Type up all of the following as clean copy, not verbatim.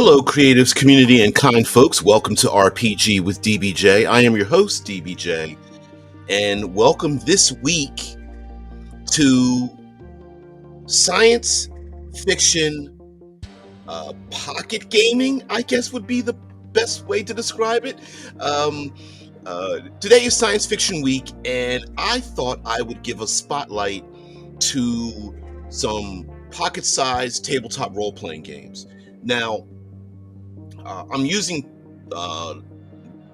Hello, creatives, community, and kind folks. Welcome to RPG with DBJ. I am your host, DBJ, and welcome this week to science fiction pocket gaming, I guess would be the best way to describe it. Um, Today is Science Fiction Week, and I thought I would give a spotlight to some pocket-sized tabletop role-playing games. Now, I'm using uh,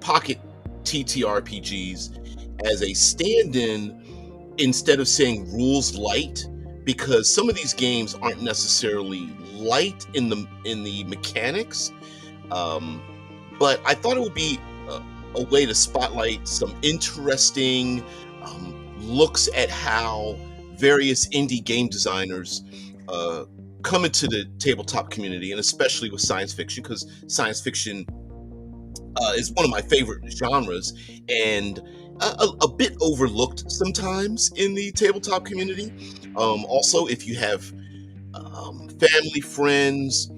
Pocket TTRPGs as a stand-in instead of saying rules-lite, because some of these games aren't necessarily light in the mechanics. Um, but I thought it would be a way to spotlight some interesting looks at how various indie game designers come into the tabletop community, and especially with science fiction, because science fiction is one of my favorite genres and a bit overlooked sometimes in the tabletop community. Also, if you have family, friends,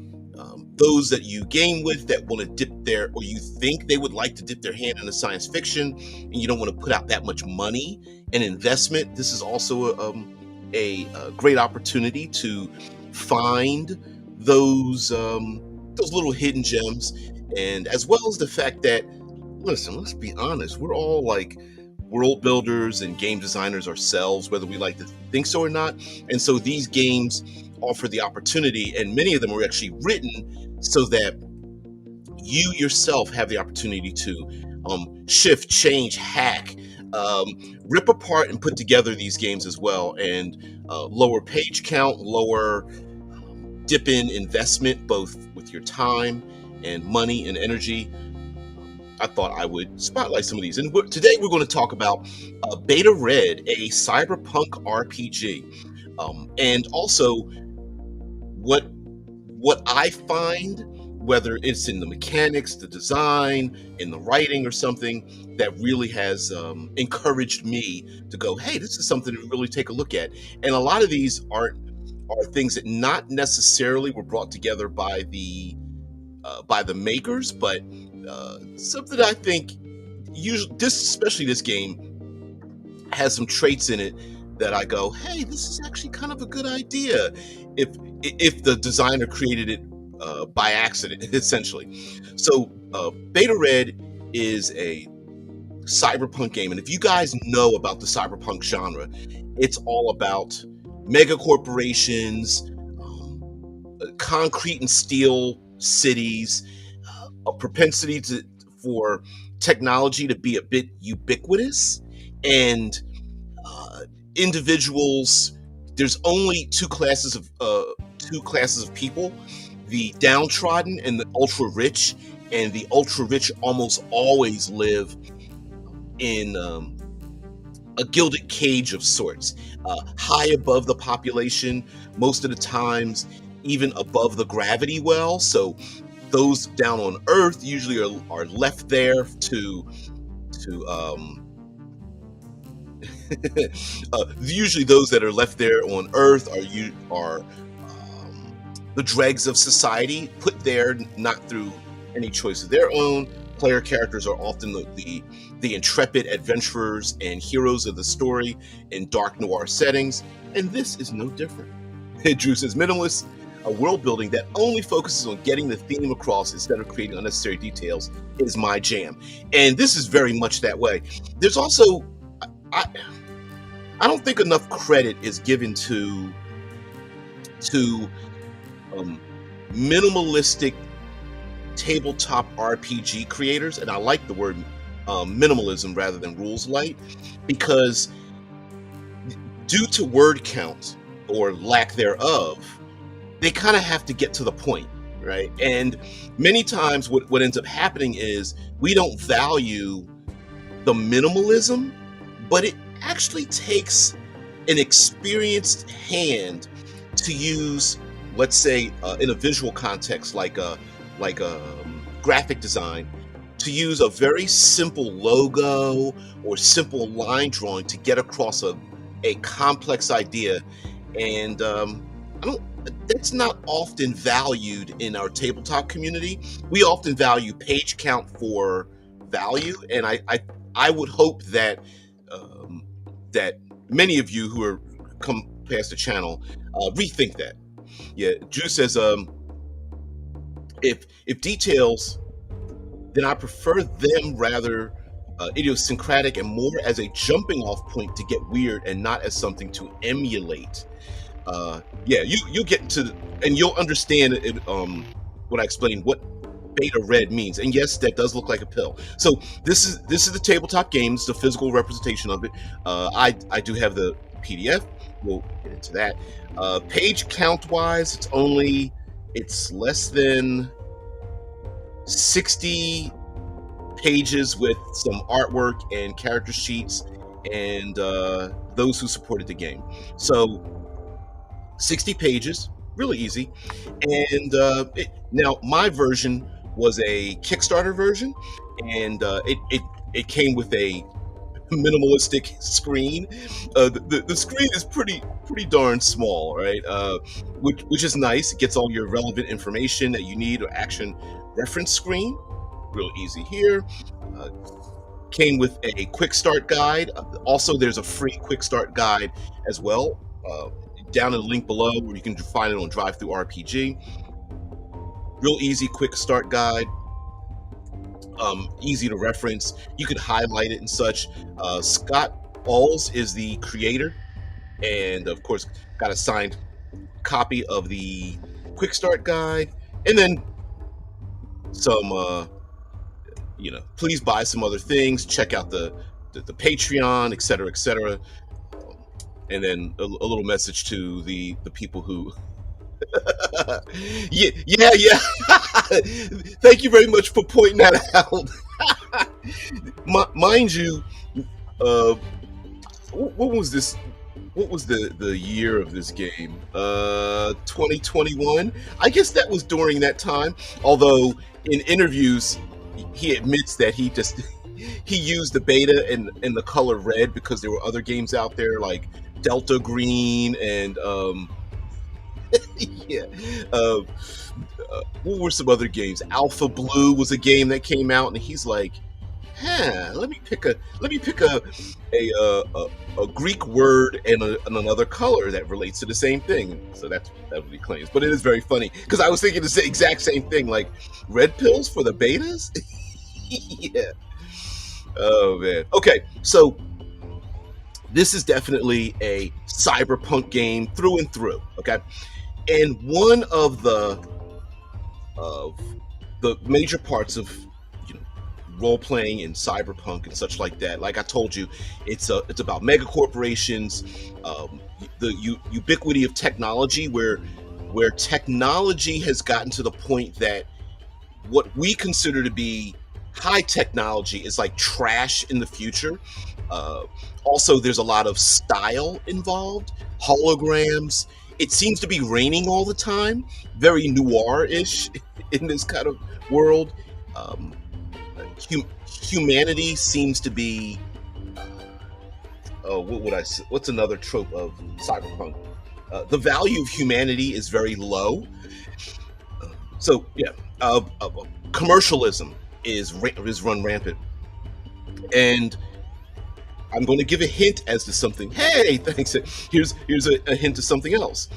those that you game with that want to dip their, or you think they would like to dip their hand into science fiction, and you don't want to put out that much money and investment, this is also a great opportunity to find those little hidden gems, and as well as the fact that, listen, let's be honest, we're all like world builders and game designers ourselves, whether we like to think so or not. And so these games offer the opportunity, and many of them are actually written so that you yourself have the opportunity to shift, change, hack, rip apart and put together these games as well, and lower page count, lower dip in investment, both with your time and money and energy. I thought I would spotlight some of these. And today we're going to talk about Beta Red, a cyberpunk RPG, and also what I find, whether it's in the mechanics, the design, in the writing, or something that really has encouraged me to go, hey, this is something to really take a look at. And a lot of these are things that not necessarily were brought together by the makers, but something I think usually, especially this game, has some traits in it that I go, hey, this is actually kind of a good idea if the designer created it by accident, essentially. So Beta Red is a cyberpunk game, and if you guys know about the cyberpunk genre, it's all about mega corporations, concrete and steel cities, a propensity for technology to be a bit ubiquitous, and individuals. There's only two classes of people: the downtrodden and the ultra rich. And the ultra rich almost always live in a gilded cage of sorts, high above the population, most of the times even above the gravity well. So those down on Earth usually are left there to usually those that are left there on Earth are the dregs of society, put there not through any choice of their own. Player characters are often the intrepid adventurers and heroes of the story in dark noir settings, and this is no different. Drew says, minimalist, a world building that only focuses on getting the theme across instead of creating unnecessary details, is my jam. And this is very much that way. There's also, I don't think enough credit is given to minimalistic tabletop RPG creators, and I like the word minimalism rather than rules-lite, because due to word count or lack thereof, they kind of have to get to the point, right? And many times what ends up happening is we don't value the minimalism, but it actually takes an experienced hand to use, let's say, in a visual context, like a graphic design, to use a very simple logo or simple line drawing to get across a complex idea. And that's not often valued in our tabletop community. We often value page count for value, and I would hope that um, that many of you who are come past the channel rethink that. Yeah, Drew says if details, then I prefer them rather idiosyncratic and more as a jumping off point to get weird and not as something to emulate. Yeah, you get to and you'll understand it. When I explain what beta red means, and yes, that does look like a pill. So this is the tabletop games, the physical representation of it. I do have the PDF. We'll get into that. Page count wise, it's less than 60 pages with some artwork and character sheets and those who supported the game. So 60 pages, really easy. And now my version was a Kickstarter version, and it came with a minimalistic screen. The screen is pretty darn small, right? Which is nice. It gets all your relevant information that you need, or action reference screen. Real easy here. Uh, Came with a quick start guide. Also, there's a free quick start guide as well. Down in the link below, where you can find it on drive-thru-RPG. Real easy quick start guide. Easy to reference. You could highlight it and such. Scott Alls is the creator, and of course got a signed copy of the quick start guide, and then some please buy some other things, check out the Patreon, etc., and then a little message to the people who yeah thank you very much for pointing that out. Mind you, uh what was this, what was the year of this game? 2021. I guess that was during that time, although in interviews he admits that he used the beta and the color red because there were other games out there like Delta Green and yeah. Uh, what were some other games? Alpha Blue was a game that came out, and he's like, let me pick a Greek word and another color that relates to the same thing. So that's what he claims. But it is very funny because I was thinking the exact same thing, like red pills for the betas. Yeah. Oh man. Okay, so this is definitely a cyberpunk game through and through. Okay, and one of the major parts of role playing in cyberpunk and such like that, like I told you, it's about megacorporations, the ubiquity of technology, where technology has gotten to the point that what we consider to be high technology is like trash in the future. Also, there's a lot of style involved, holograms. It seems to be raining all the time, very noir-ish in this kind of world. Humanity seems to be what's another trope of cyberpunk? The value of humanity is very low. So yeah, commercialism is run rampant, and I'm going to give a hint as to something. Hey, thanks. Here's a hint to something else.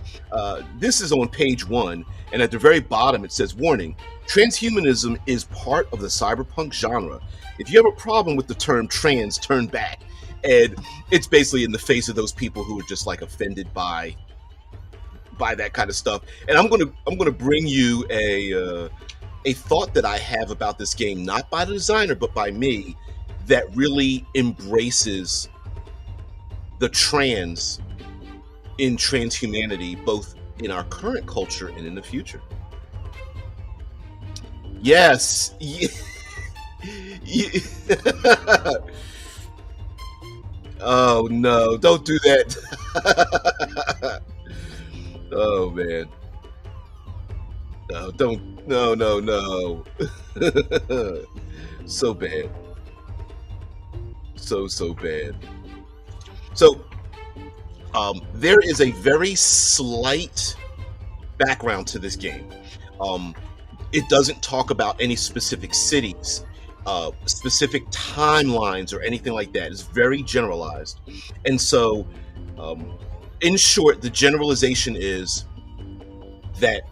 This is on page 1, and at the very bottom it says, warning, transhumanism is part of the cyberpunk genre. If you have a problem with the term trans, turn back. And it's basically in the face of those people who are just like offended by that kind of stuff. And I'm gonna bring you a thought that I have about this game, not by the designer, but by me, that really embraces the trans in transhumanity, both in our current culture and in the future. Yes. Oh no, don't do that. Oh man. No, don't. No. So bad. So bad. So there is a very slight background to this game. Um, it doesn't talk about any specific cities, specific timelines, or anything like that. It's very generalized. And so, um, in short, the generalization is that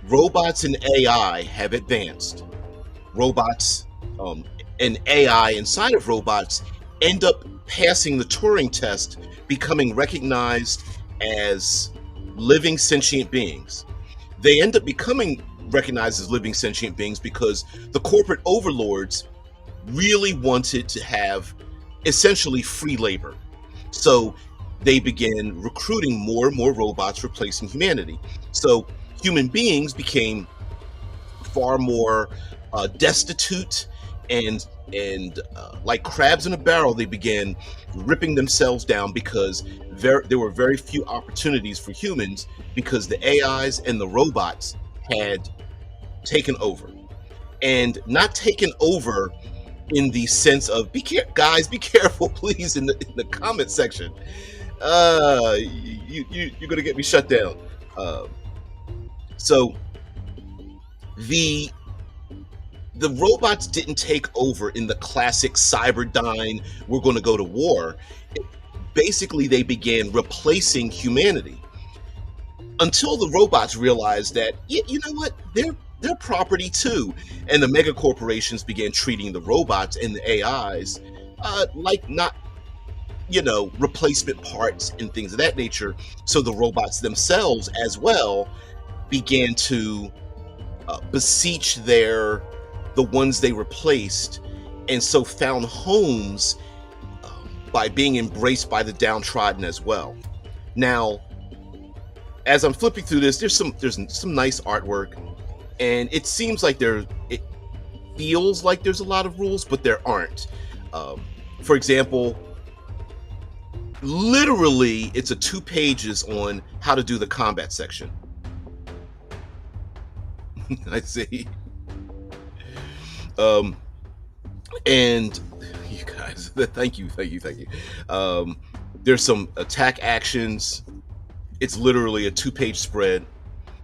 robots and AI have advanced. Robots and AI inside of robots end up passing the Turing test, becoming recognized as living sentient beings. They end up becoming recognized as living sentient beings because the corporate overlords really wanted to have essentially free labor. So they began recruiting more and more robots, replacing humanity. So human beings became far more destitute, and like crabs in a barrel, they began ripping themselves down because there were very few opportunities for humans because the AIs and the robots had taken over, and not taken over in the sense of guys, be careful, please, in the comment section. You're gonna get me shut down. So the robots didn't take over in the classic Cyberdyne, we're going to go to war. Basically, they began replacing humanity until the robots realized that, you know what, they're property too. And the megacorporations began treating the robots and the AIs like not, replacement parts and things of that nature. So the robots themselves as well began to beseech the ones they replaced, and so found homes by being embraced by the downtrodden as well. Now, as I'm flipping through this, there's some nice artwork, and it seems like it feels like there's a lot of rules, but there aren't. For example, literally, it's 2 pages on how to do the combat section. I see. And you guys, thank you. There's some attack actions. It's literally a 2-page spread.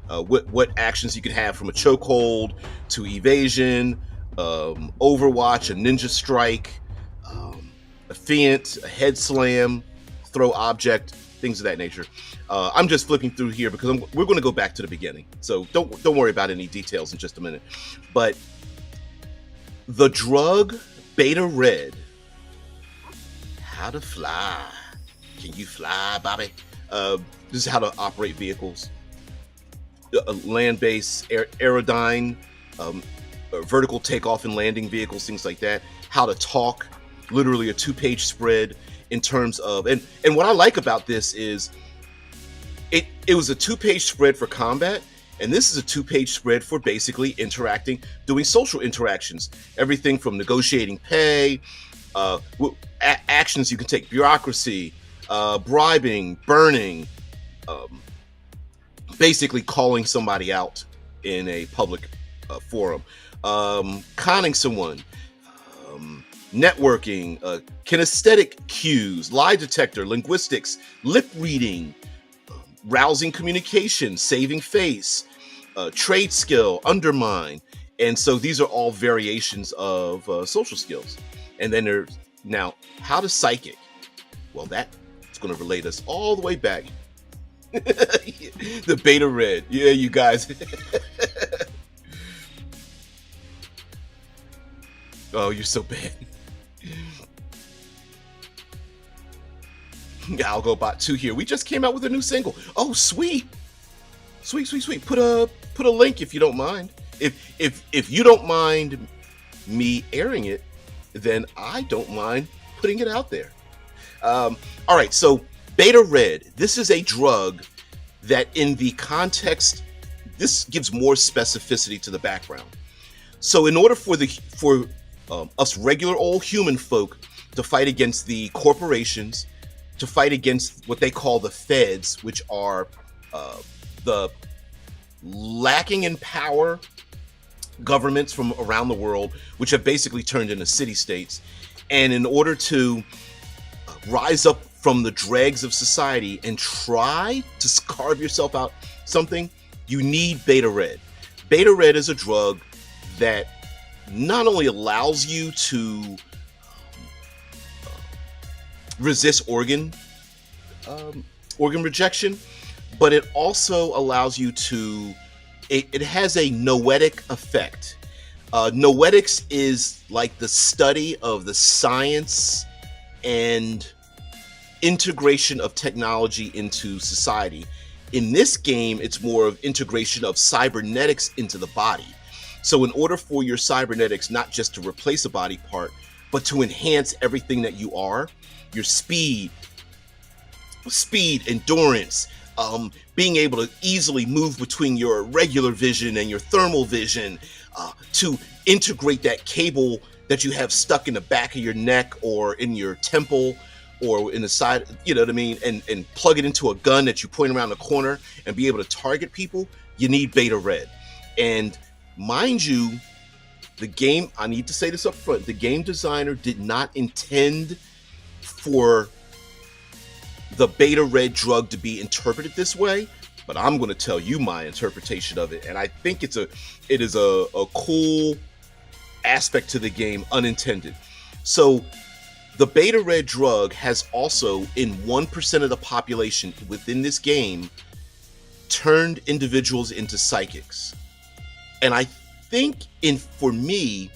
What actions you can have, from a chokehold to evasion, Overwatch, a ninja strike, a feint, a head slam, throw object, things of that nature. I'm just flipping through here because we're going to go back to the beginning. So don't worry about any details in just a minute. But the drug Beta Red. How to fly. Can you fly, Bobby? This is how to operate vehicles. Land-based, aerodyne, vertical takeoff and landing vehicles, things like that. How to talk. Literally a 2-page spread in terms of... And what I like about this is it was a 2-page spread for combat, and this is a 2-page spread for basically interacting, doing social interactions. Everything from negotiating pay, actions you can take, bureaucracy, bribing, burning, basically calling somebody out in a public forum, conning someone, networking, kinesthetic cues, lie detector, linguistics, lip reading, rousing communication, saving face, trade skill, undermine. And so these are all variations of social skills. And then there's now how to psychic. Well, that's going to relate us all the way back. The Beta Red. Yeah, you guys. Oh, you're so bad. Algobot 2 here. We just came out with a new single. Oh, sweet. Sweet. Put a link if you don't mind. If you don't mind me airing it, then I don't mind putting it out there. All right, so Beta Red. This is a drug that, in the context, this gives more specificity to the background. So, in order for us regular old human folk to fight against the corporations, to fight against what they call the feds, which are the lacking in power governments from around the world, which have basically turned into city-states. And in order to rise up from the dregs of society and try to carve yourself out something, you need beta red. Beta red is a drug that not only allows you to resist organ rejection, but it also allows you to, it has a noetic effect. Noetics is like the study of the science and integration of technology into society. In this game, it's more of integration of cybernetics into the body. So in order for your cybernetics not just to replace a body part, but to enhance everything that you are, your speed, endurance, being able to easily move between your regular vision and your thermal vision, to integrate that cable that you have stuck in the back of your neck or in your temple or in the side, you know what I mean, and plug it into a gun that you point around the corner and be able to target people, you need beta red. And mind you, the game, I need to say this up front, the game designer did not intend for the beta red drug to be interpreted this way, but I'm going to tell you my interpretation of it, and I think it is a cool aspect to the game, unintended. So the beta red drug has also, in 1% of the population within this game, turned individuals into psychics. And I think, for me,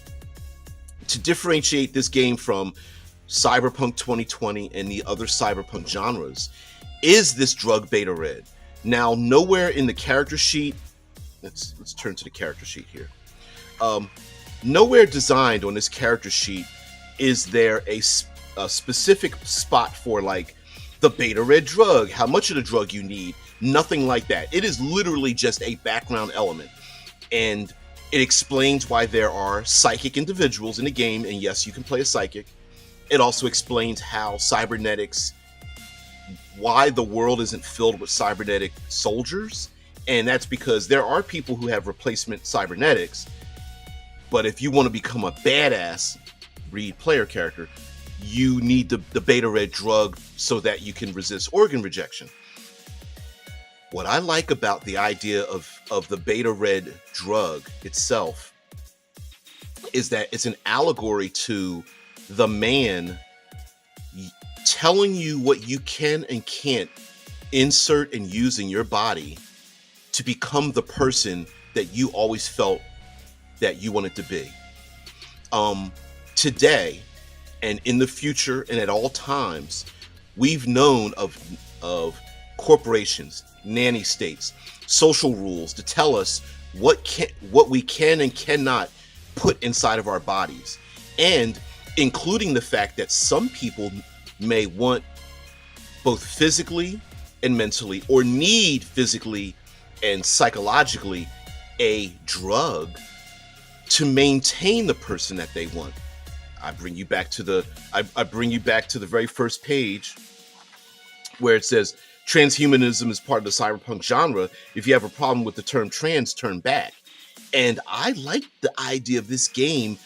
to differentiate this game from Cyberpunk 2020 and the other Cyberpunk genres, is this drug beta red. Now, nowhere in the character sheet, let's turn to the character sheet here. Nowhere designed on this character sheet is there a specific spot for like the beta red drug, how much of the drug you need, nothing like that. It is literally just a background element. And it explains why there are psychic individuals in the game, and yes, you can play a psychic. It also explains how cybernetics, why the world isn't filled with cybernetic soldiers, and that's because there are people who have replacement cybernetics, but if you want to become a badass, read player character, you need the beta red drug so that you can resist organ rejection. What I like about the idea of the beta red drug itself is that it's an allegory to the man telling you what you can and can't insert and use in your body to become the person that you always felt that you wanted to be. Today and in the future and at all times, we've known of corporations, nanny states, social rules to tell us what we can and cannot put inside of our bodies, and including the fact that some people may want both physically and mentally, or need physically and psychologically, a drug to maintain the person that they want. I bring you back to the very first page where it says transhumanism is part of the cyberpunk genre. If you have a problem with the term trans, turn back. And I like the idea of this game.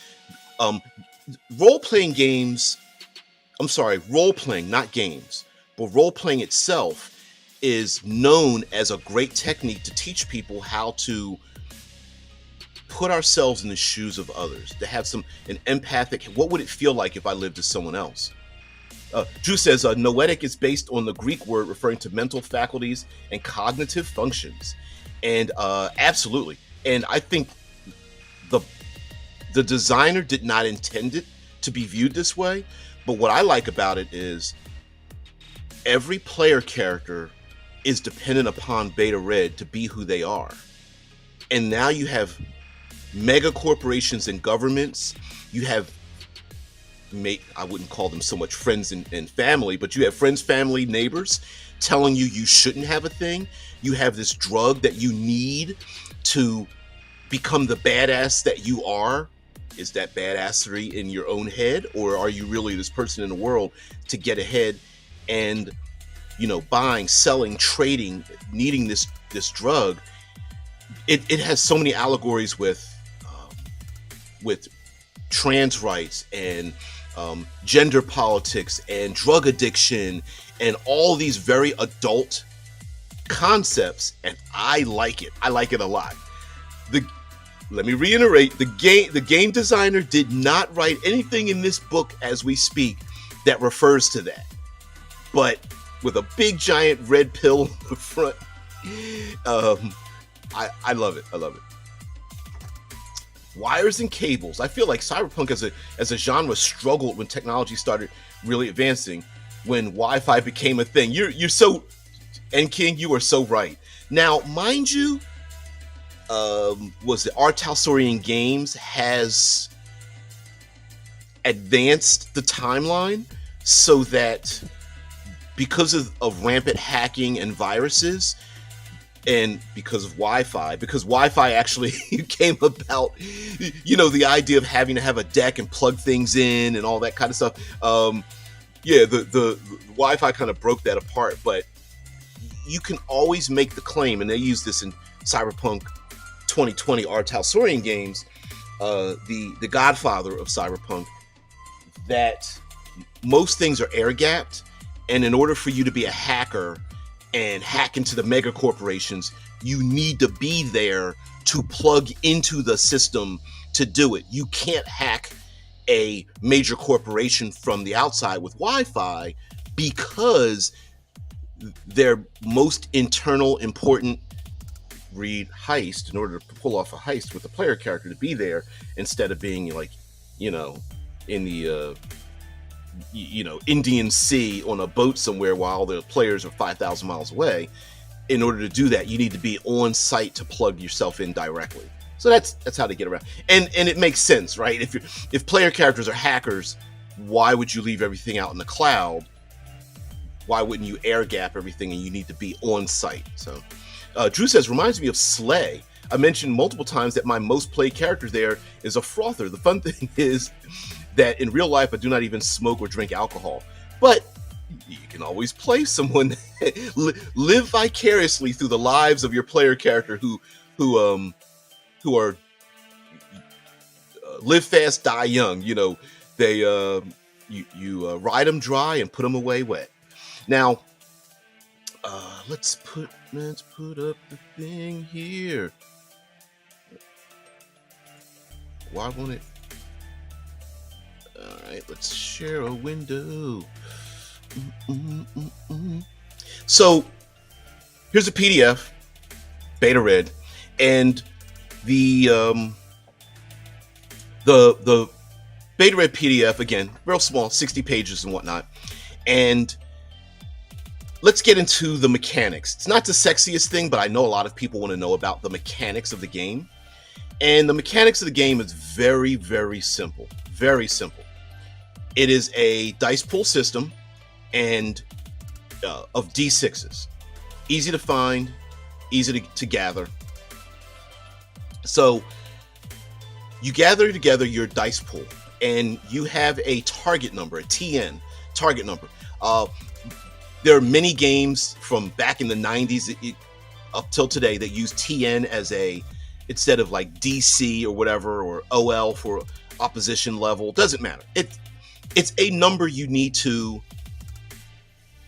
Role-playing, not games, but role-playing itself is known as a great technique to teach people how to put ourselves in the shoes of others, to have an empathic, what would it feel like if I lived as someone else? Drew says, noetic is based on the Greek word referring to mental faculties and cognitive functions. And absolutely. And I think the designer did not intend it to be viewed this way. But what I like about it is every player character is dependent upon Beta Red to be who they are. And now you have mega corporations and governments. You have, I wouldn't call them so much friends and family, but you have friends, family, neighbors telling you shouldn't have a thing. You have this drug that you need to become the badass that you are. Is that badassery in your own head, or are you really this person in the world to get ahead and, buying, selling, trading, needing this drug? It has so many allegories with trans rights and gender politics and drug addiction and all these very adult concepts, and I like it. I like it a lot. The Let me reiterate, the game designer did not write anything in this book as we speak that refers to that. But with a big giant red pill on the front, I love it. I love it. Wires and cables. I feel like cyberpunk as a genre struggled when technology started really advancing, when Wi-Fi became a thing. You're so, and King, you are so right. Now, mind you, was the Artalsorian Games has advanced the timeline so that because of rampant hacking and viruses, and because Wi-Fi actually came about, the idea of having to have a deck and plug things in and all that kind of stuff. The Wi-Fi kind of broke that apart, but you can always make the claim, and they use this in Cyberpunk 2020 Artalsorian Games, the godfather of Cyberpunk, that most things are air gapped, and in order for you to be a hacker and hack into the mega corporations, you need to be there to plug into the system to do it. You can't hack a major corporation from the outside with Wi-Fi because their most internal important heist, in order to pull off a heist with a player character, to be there instead of being like, in the Indian Sea on a boat somewhere while the players are 5,000 miles away. In order to do that, you need to be on site to plug yourself in directly. So that's how they get around, and it makes sense, right? If player characters are hackers, why would you leave everything out in the cloud? Why wouldn't you air gap everything, and you need to be on site? So Drew says, reminds me of Slay. I mentioned multiple times that my most played character there is a frother. The fun thing is that in real life, I do not even smoke or drink alcohol. But you can always play someone, live vicariously through the lives of your player character who are live fast, die young. They you ride them dry and put them away wet. Now, let's put up the thing here. Why won't it? All right, let's share a window. So here's a PDF, beta read, and the beta read PDF, again, real small, 60 pages and whatnot. And let's get into the mechanics. It's not the sexiest thing, but I know a lot of people want to know about the mechanics of the game. And the mechanics of the game is very, very simple. Very simple. It is a dice pool system and of D6s. Easy to find, easy to gather. So you gather together your dice pool, and you have a target number, a TN, target number. There are many games from back in the 90s up till today that use TN as instead of like DC or whatever, or OL for opposition level. Doesn't matter. It's a number you need to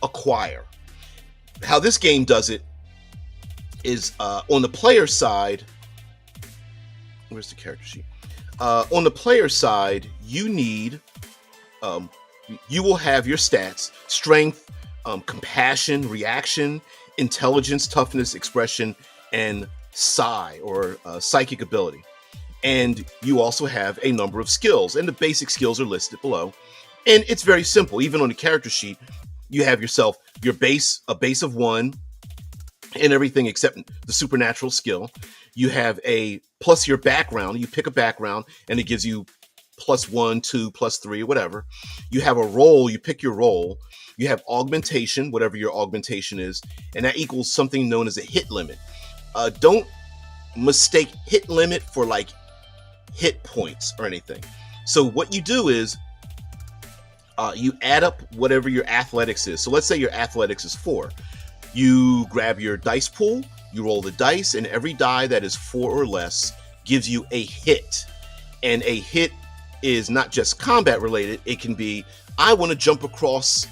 acquire. How this game does it is on the player side. Where's the character sheet? On the player side, you need, you will have your stats: strength, compassion, reaction, intelligence, toughness, expression, and psi, or psychic ability. And you also have a number of skills, and the basic skills are listed below. And it's very simple. Even on the character sheet, you have yourself a base of 1, and everything except the supernatural skill. You have a plus your background. You pick a background, and it gives you +1, 2, +3, or whatever. You have a role. You pick your role. You have augmentation, whatever your augmentation is, and that equals something known as a hit limit. Don't mistake hit limit for like hit points or anything. So what you do is you add up whatever your athletics is. So let's say your athletics is 4. You grab your dice pool, you roll the dice, and every die that is 4 or less gives you a hit. And a hit is not just combat related. It can be, I want to jump across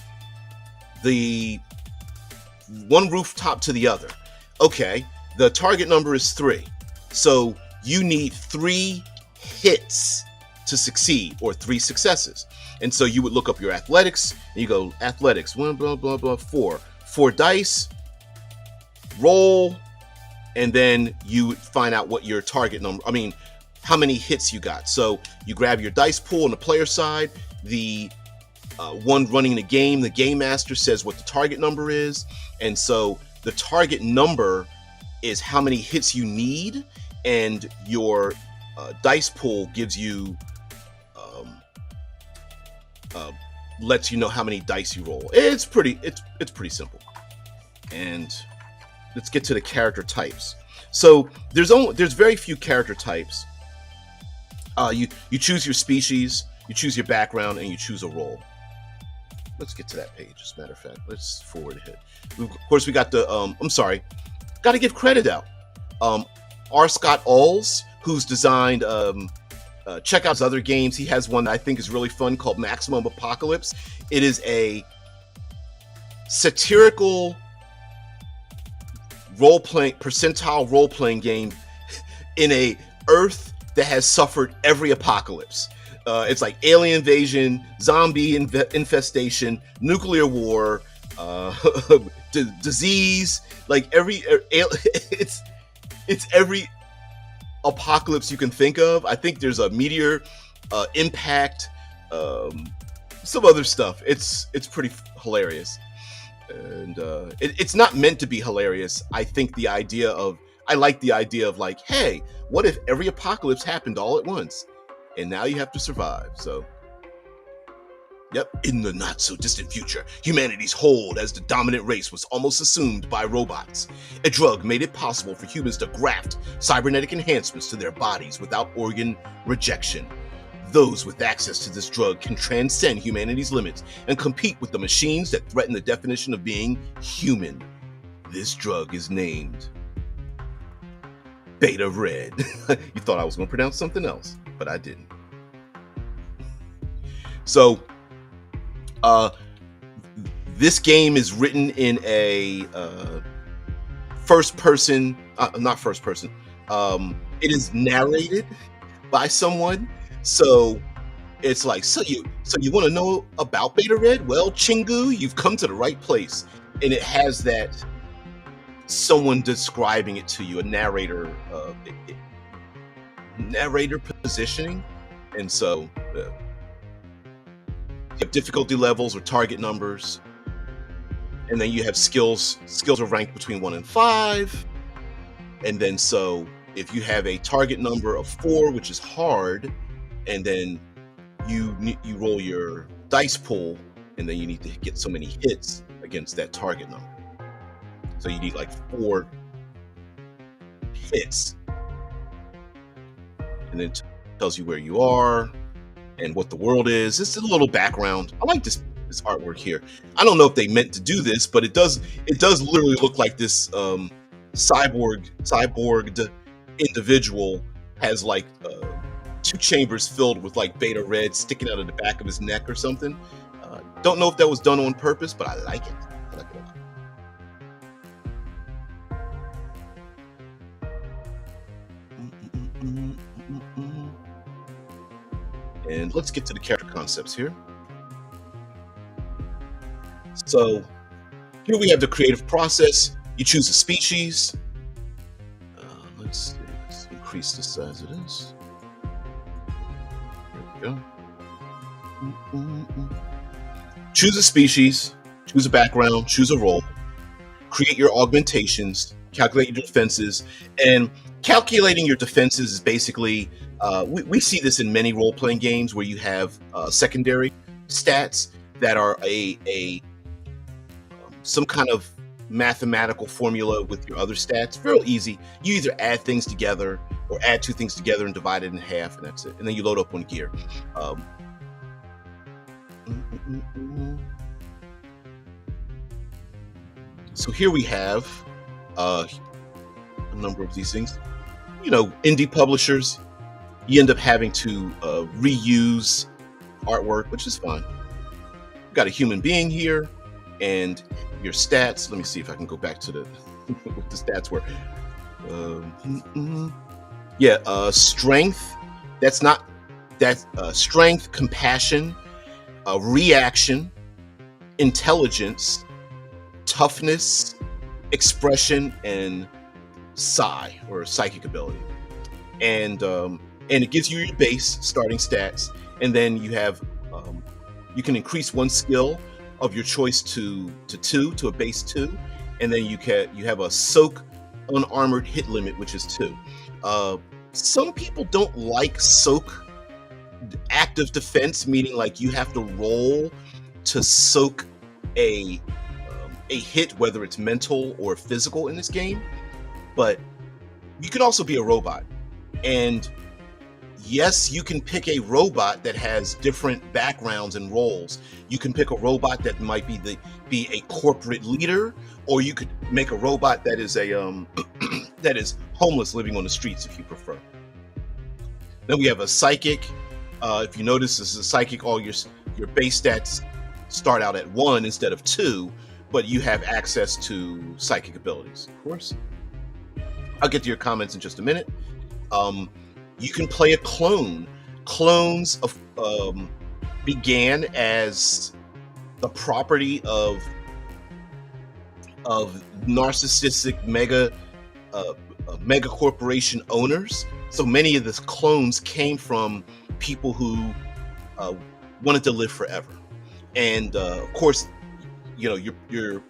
the one rooftop to the other. Okay, the target number is 3. So you need 3 hits to succeed, or 3 successes. And so you would look up your athletics, and you go, athletics, 1, blah, blah, blah, 4. 4 dice, roll, and then you would find out what your target number, how many hits you got. So you grab your dice pool on the player side, the one running the game master says what the target number is. And so the target number is how many hits you need, and your dice pool gives you, lets you know how many dice you roll. It's pretty simple. And let's get to the character types. So there's very few character types. You choose your species, you choose your background, and you choose a role. Let's get to that page, as a matter of fact. Let's forward ahead. Of course, we got the, got to give credit out. R. Scott Alls, who's designed, check out his other games. He has one that I think is really fun called Maximum Apocalypse. It is a satirical percentile role-playing game in a Earth that has suffered every apocalypse. It's like alien invasion, zombie infestation, nuclear war, disease. Like it's every apocalypse you can think of. I think there's a meteor impact, some other stuff. It's pretty hilarious, and it's not meant to be hilarious. I like the idea of like, hey, what if every apocalypse happened all at once, and now you have to survive? So, yep, in the not so distant future, humanity's hold as the dominant race was almost assumed by robots. A drug made it possible for humans to graft cybernetic enhancements to their bodies without organ rejection. Those with access to this drug can transcend humanity's limits and compete with the machines that threaten the definition of being human. This drug is named Beta Red. You thought I was going to pronounce something else, but I didn't. So, this game is written in a first person, not first person. It is narrated by someone. So it's like, so you want to know about Beta Red? Well, Chingu, you've come to the right place. And it has that someone describing it to you, a narrator positioning. And so you have difficulty levels or target numbers, and then you have skills are ranked between 1 and 5. And then so if you have a target number of 4, which is hard, and then you roll your dice pool, and then you need to get so many hits against that target number. So you need like 4 hits, and then it tells you where you are and what the world is. It's a little background. I like this artwork here. I don't know if they meant to do this, but it does literally look like this cyborged individual has like 2 chambers filled with like Beta Red sticking out of the back of his neck or something. Don't know if that was done on purpose, but I like it. I like it a lot. And let's get to the character concepts here. So here we have the creative process. You choose a species. Let's see. Let's increase the size of this. There we go. Choose a species. Choose a background. Choose a role. Create your augmentations. Calculate your defenses. And calculating your defenses is basically, we see this in many role-playing games where you have secondary stats that are some kind of mathematical formula with your other stats. Real easy. You either add things together or add 2 things together and divide it in half, and that's it. And then you load up on gear. So here we have a number of these things. You know, indie publishers, you end up having to reuse artwork, which is fine. We've got a human being here, and your stats. Let me see if I can go back to the what the stats were. Yeah, strength. That's not that's strength, compassion, reaction, intelligence, toughness, expression, and psi or psychic ability. And it gives you your base starting stats, and then you have you can increase one skill of your choice to a base 2, and then you have a soak unarmored hit limit, which is 2. Some people don't like soak active defense, meaning like you have to roll to soak a hit, whether it's mental or physical in this game. But you can also be a robot, and yes, you can pick a robot that has different backgrounds and roles. You can pick a robot that might be a corporate leader, or you could make a robot that is a that is homeless, living on the streets, if you prefer. Then we have a psychic. If you notice, this is a psychic. All your base stats start out at 1 instead of 2, but you have access to psychic abilities, of course. I'll get to your comments in just a minute. You can play a clone. Clones began as the property of narcissistic mega corporation owners. So many of the clones came from people who wanted to live forever, and of course, you know, your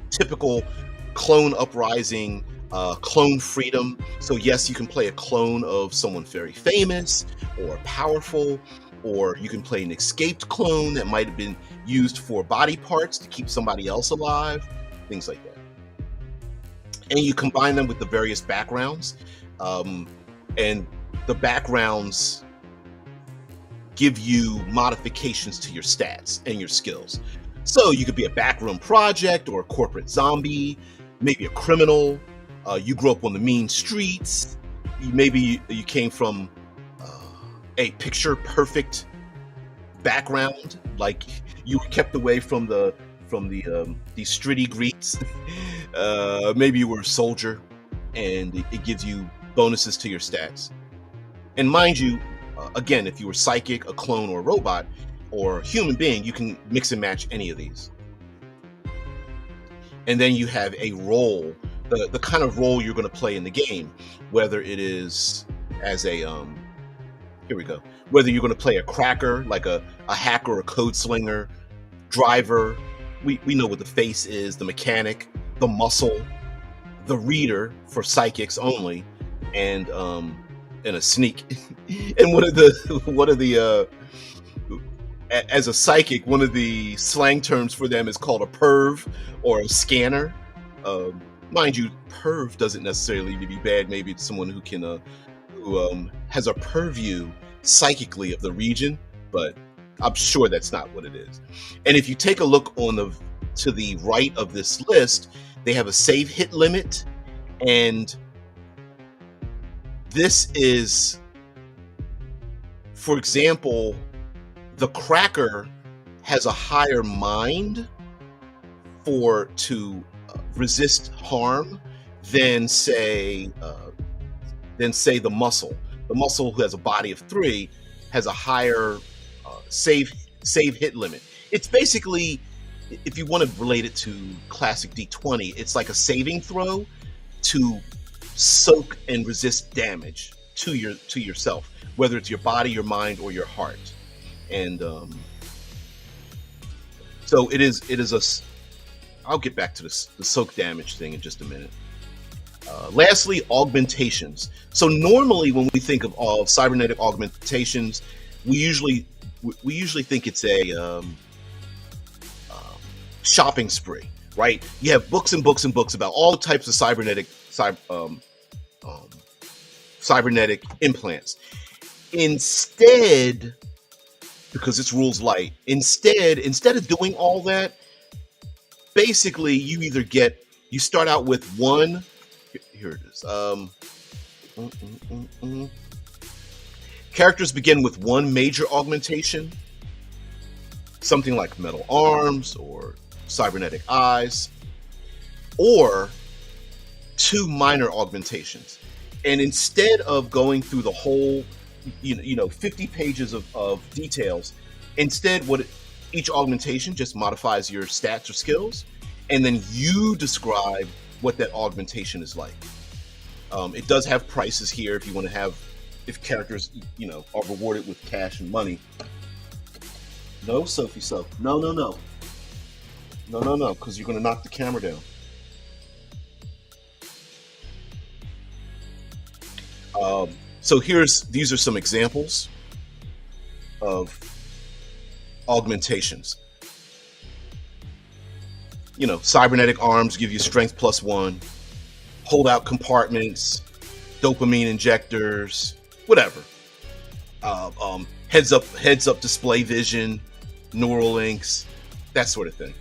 typical clone uprising. Clone freedom. So yes, you can play a clone of someone very famous or powerful, or you can play an escaped clone that might have been used for body parts to keep somebody else alive, things like that. And you combine them with the various backgrounds, and the backgrounds give you modifications to your stats and your skills. So you could be a backroom project or a corporate zombie, maybe a criminal. You grew up on the mean streets. Maybe you came from a picture-perfect background, like you were kept away from the streety greets. Maybe you were a soldier, and it gives you bonuses to your stats. And mind you, again, if you were psychic, a clone, or a robot, or a human being, you can mix and match any of these. And then you have a role. The kind of role you're going to play in the game, whether it is as a here we go, whether you're going to play a cracker, like a hacker, a code slinger, driver. We know what the face is, the mechanic, the muscle, the reader for psychics only, and a sneak. And one of the as a psychic, one of the slang terms for them is called a perv or a scanner. Mind you, perv doesn't necessarily need to be bad. Maybe it's someone who can who has a purview psychically of the region, but I'm sure that's not what it is. And if you take a look to the right of this list, they have a save hit limit, and this is, for example, the cracker has a higher mind to resist harm than say the muscle. The muscle, who has a body of 3, has a higher save hit limit. It's basically, if you want to relate it to classic D20, it's like a saving throw to soak and resist damage to yourself, whether it's your body, your mind, or your heart. And so it is a. I'll get back to the soak damage thing in just a minute. Lastly, augmentations. So normally when we think of cybernetic augmentations, we usually think it's a shopping spree, right? You have books and books and books about all types of cybernetic implants. Instead, because it's rules-lite, instead of doing all that, basically you start out with one. Here it is. Characters begin with one major augmentation, something like metal arms or cybernetic eyes, or two minor augmentations. And instead of going through the whole, 50 pages of details, instead, each augmentation just modifies your stats or skills, and then you describe what that augmentation is like. It does have prices here if you want to have, if characters, are rewarded with cash and money. No, Sophie, no, because you're going to knock the camera down. So these are some examples of augmentations. Cybernetic arms give you strength +1, holdout compartments, dopamine injectors, whatever. Heads up display vision, neural links, that sort of thing.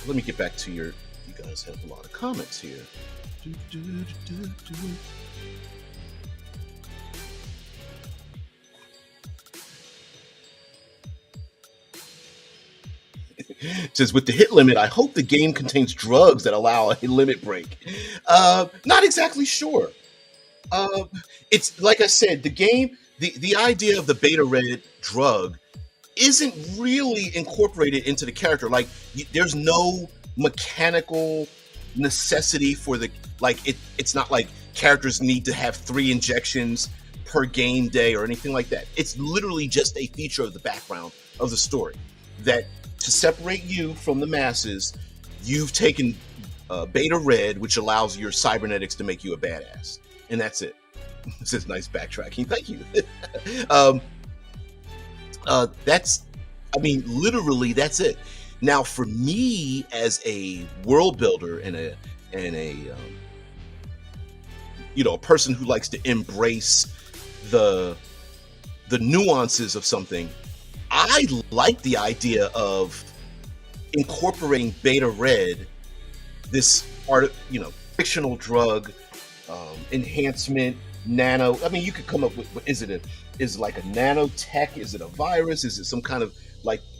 Let me get back to you guys have a lot of comments here. It says, with the hit limit, I hope the game contains drugs that allow a limit break. Not exactly sure. It's like I said, the game, the idea of the beta red drug isn't really incorporated into the character. Like, there's no mechanical necessity for it's not like characters need to have 3 injections per game day or anything like that. It's literally just a feature of the background of the story that, to separate you from the masses, you've taken beta red, which allows your cybernetics to make you a badass, and that's it. This is nice backtracking. Thank you. Literally, that's it. Now, for me, as a world builder and a person who likes to embrace the nuances of something, I like the idea of incorporating beta red, this fictional drug, enhancement, nano. I mean, you could come up with, is it like a nanotech? Is it a virus? Is it some kind of,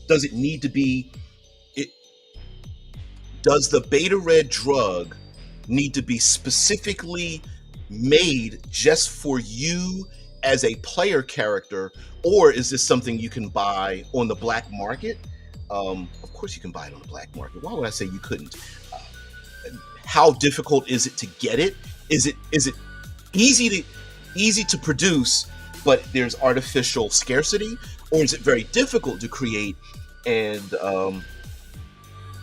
does it need to be, does the beta red drug need to be specifically made just for you as a player character, or is this something you can buy on the black market? Of course you can buy it on the black market. Why would I say you couldn't? How difficult is it to get it? Is it easy to produce, but there's artificial scarcity, or is it very difficult to create and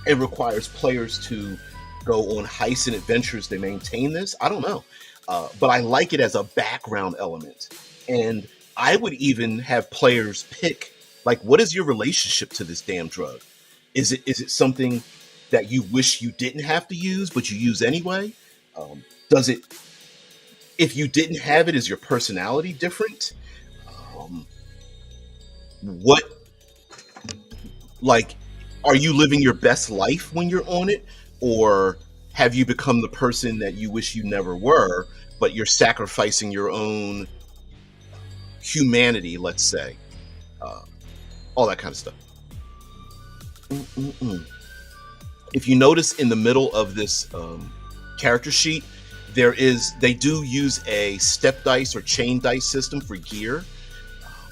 it requires players to go on heists and adventures to maintain this? I don't know. But I like it as a background element. And I would even have players pick, what is your relationship to this damn drug? Is it something that you wish you didn't have to use, but you use anyway? If you didn't have it, is your personality different? Are you living your best life when you're on it? Or have you become the person that you wish you never were, but you're sacrificing your own humanity, let's say? All that kind of stuff. If you notice in the middle of this character sheet, they do use a step dice or chain dice system for gear,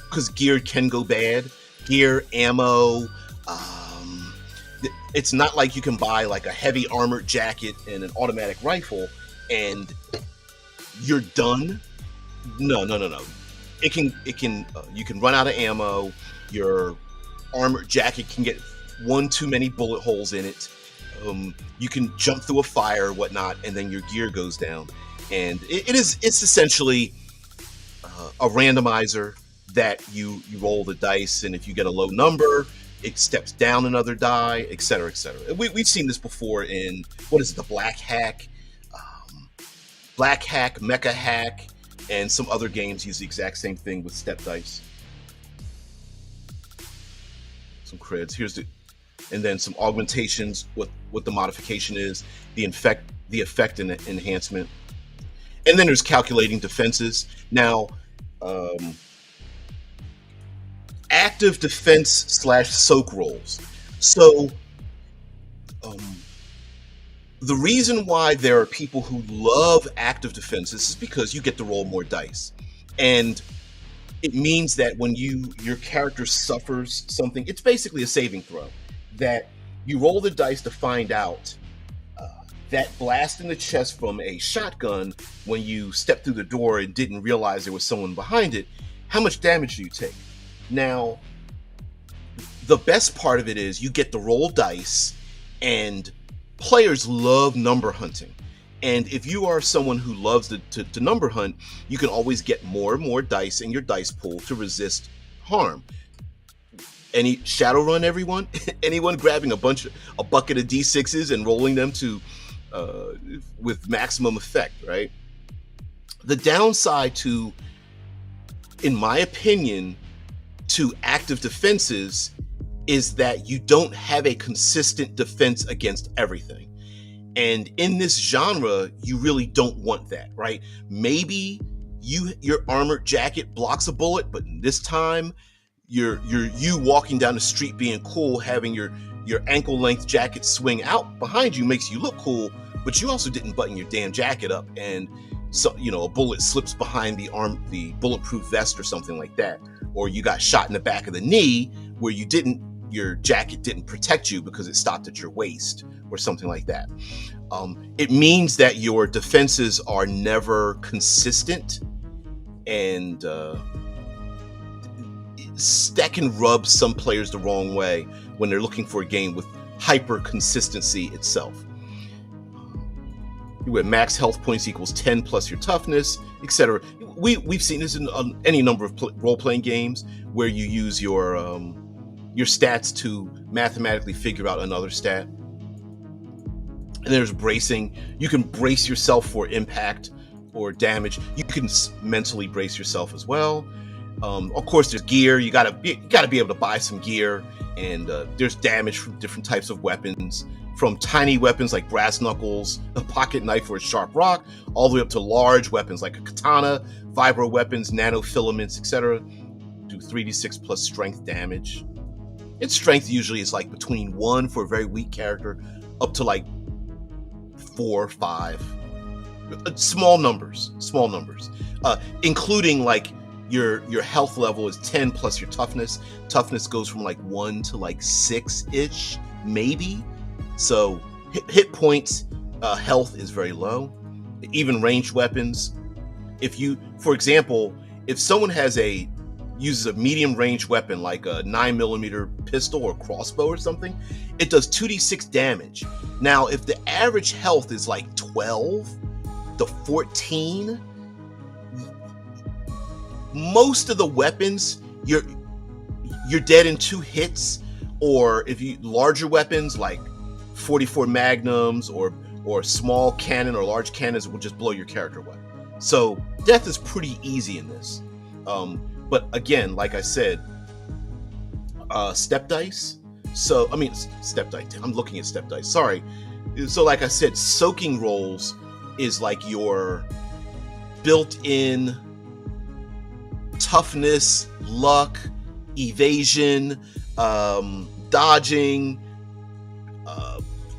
because gear can go bad. Gear, ammo. It's not like you can buy a heavy armored jacket and an automatic rifle and you're done. No. It can. You can run out of ammo. Your armored jacket can get one too many bullet holes in it. You can jump through a fire or whatnot, and then your gear goes down. And it's essentially a randomizer that you roll the dice, and if you get a low number, it steps down another die, etc., etc. We've seen this before in, the Black Hack, Mecha Hack, and some other games use the exact same thing with step dice. Some creds. And then some augmentations. What the modification is, the effect and the enhancement. And then there's calculating defenses. Now, active defense / soak rolls. So The reason why there are people who love active defenses is because you get to roll more dice. And it means that when your character suffers something, it's basically a saving throw. That you roll the dice to find out that blast in the chest from a shotgun when you stepped through the door and didn't realize there was someone behind it. How much damage do you take? Now, the best part of it is you get to roll dice, and players love number hunting. And if you are someone who loves to number hunt, you can always get more and more dice in your dice pool to resist harm. Any Shadowrun, everyone? Anyone grabbing a bucket of D6s and rolling them to with maximum effect, right? The downside to, in my opinion, to active defenses is that you don't have a consistent defense against everything. And in this genre, you really don't want that, right? Maybe your armored jacket blocks a bullet, but this time you walking down the street being cool, having your ankle length jacket swing out behind you makes you look cool, but you also didn't button your damn jacket up, and so a bullet slips behind the bulletproof vest or something like that, or you got shot in the back of the knee where your jacket didn't protect you because it stopped at your waist or something like that. It means that your defenses are never consistent, and that can rub some players the wrong way when they're looking for a game with hyper consistency itself. Where max health points equals 10 plus your toughness, etc. We've seen this in any number of role-playing games where you use your stats to mathematically figure out another stat. And there's bracing. You can brace yourself for impact or damage. You can mentally brace yourself as well. Of course, there's gear. You gotta be able to buy some gear, and there's damage from different types of weapons, from tiny weapons like brass knuckles, a pocket knife, or a sharp rock, all the way up to large weapons like a katana, vibro weapons, nanofilaments, etc. Do 3d6 plus strength damage. Its strength usually is like between 1 for a very weak character, up to like 4 or 5. Small numbers, including like your health level is 10 plus your toughness. Toughness goes from like 1 to like 6-ish, maybe. So hit points, health is very low. Even ranged weapons. For example, if someone uses a medium range weapon like a 9mm pistol or crossbow or something, it does 2d6 damage. Now, if the average health is like 12 to 14, most of the weapons you're dead in 2 hits, or if you larger weapons like 44 magnums or small cannon or large cannons will just blow your character away. So death is pretty easy in this. But again, like I said, step dice. Step dice. I'm looking at step dice. Sorry. So like I said, soaking rolls is like your built-in toughness, luck, evasion, dodging,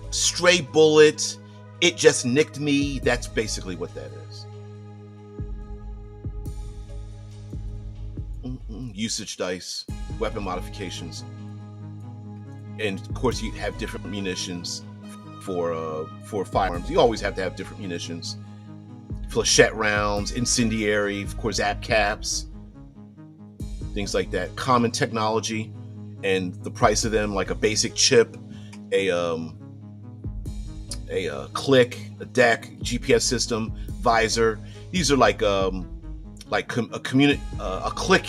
stray bullet. It just nicked me. That's basically what that is. Usage dice, weapon modifications, and of course you have different munitions for firearms. You always have to have different munitions. Flechette rounds, incendiary, of course, zap caps, things like that. Common technology and the price of them, like a basic chip, a click, a deck, GPS system, visor. These are like a click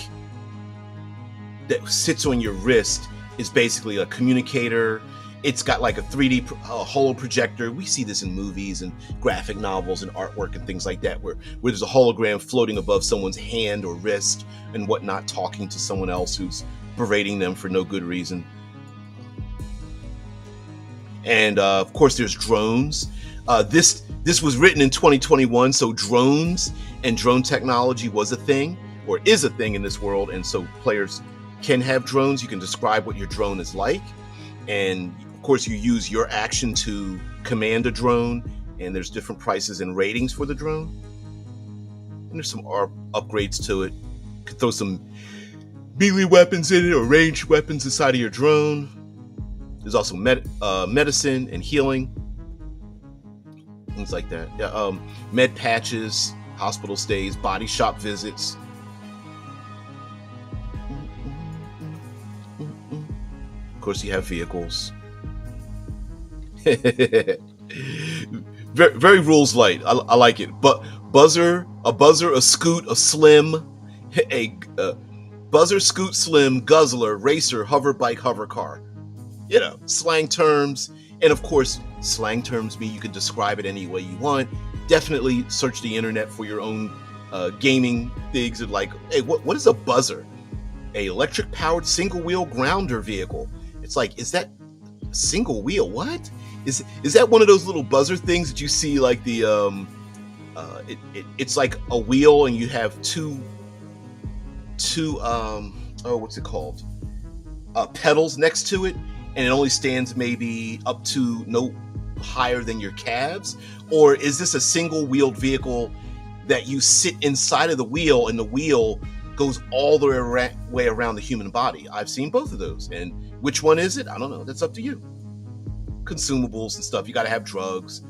that sits on your wrist is basically a communicator. It's got like a 3D holo projector. We see this in movies and graphic novels and artwork and things like that, where there's a hologram floating above someone's hand or wrist and whatnot, talking to someone else who's berating them for no good reason. And of course, there's drones. This was written in 2021, so drones and drone technology was a thing, or is a thing in this world, and so players can have drones. You can describe what your drone is like, and of course you use your action to command a drone, and there's different prices and ratings for the drone. And there's some upgrades to it. You could throw some melee weapons in it or ranged weapons inside of your drone. There's also medicine and healing, things like that. Yeah, med patches, hospital stays, body shop visits. Of course, you have vehicles. very rules light. I like it. But a buzzer, a scoot, a slim, a buzzer, scoot, slim, guzzler, racer, hover bike, hover car. You know, slang terms. And of course, slang terms mean you can describe it any way you want. Definitely search the internet for your own gaming things. And like, hey, what is a buzzer? A electric powered single wheel grounder vehicle. It's like, is that single wheel? What is that? One of those little buzzer things that you see, like the it's like a wheel, and you have two what's it called? Pedals next to it, and it only stands maybe up to no higher than your calves? Or is this a single wheeled vehicle that you sit inside of the wheel, and the wheel goes all the way around the human body? I've seen both of those, and which one is it? I don't know. That's up to you. Consumables and stuff. You got to have drugs.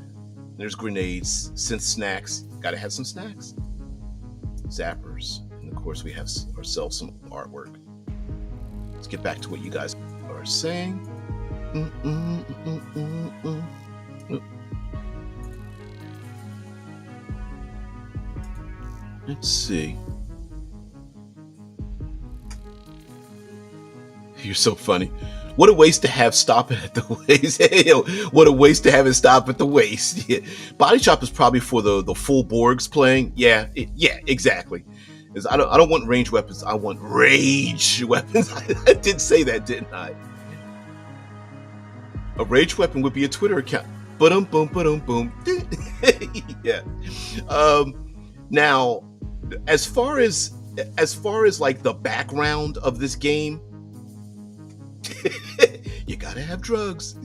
There's grenades, synth snacks. Got to have some snacks. Zappers. And of course, we have ourselves some artwork. Let's get back to what you guys are saying. Let's see. You're so funny. What a waste to have stop it at the waist. Hey, what a waste to have it stop at the waist. Yeah. Body shop is probably for the full Borgs playing. Yeah, exactly. I don't want range weapons. I want rage weapons. I did say that, didn't I? A rage weapon would be a Twitter account. Boom, boom, boom, boom. Yeah. Now, as far as like the background of this game, you gotta have drugs.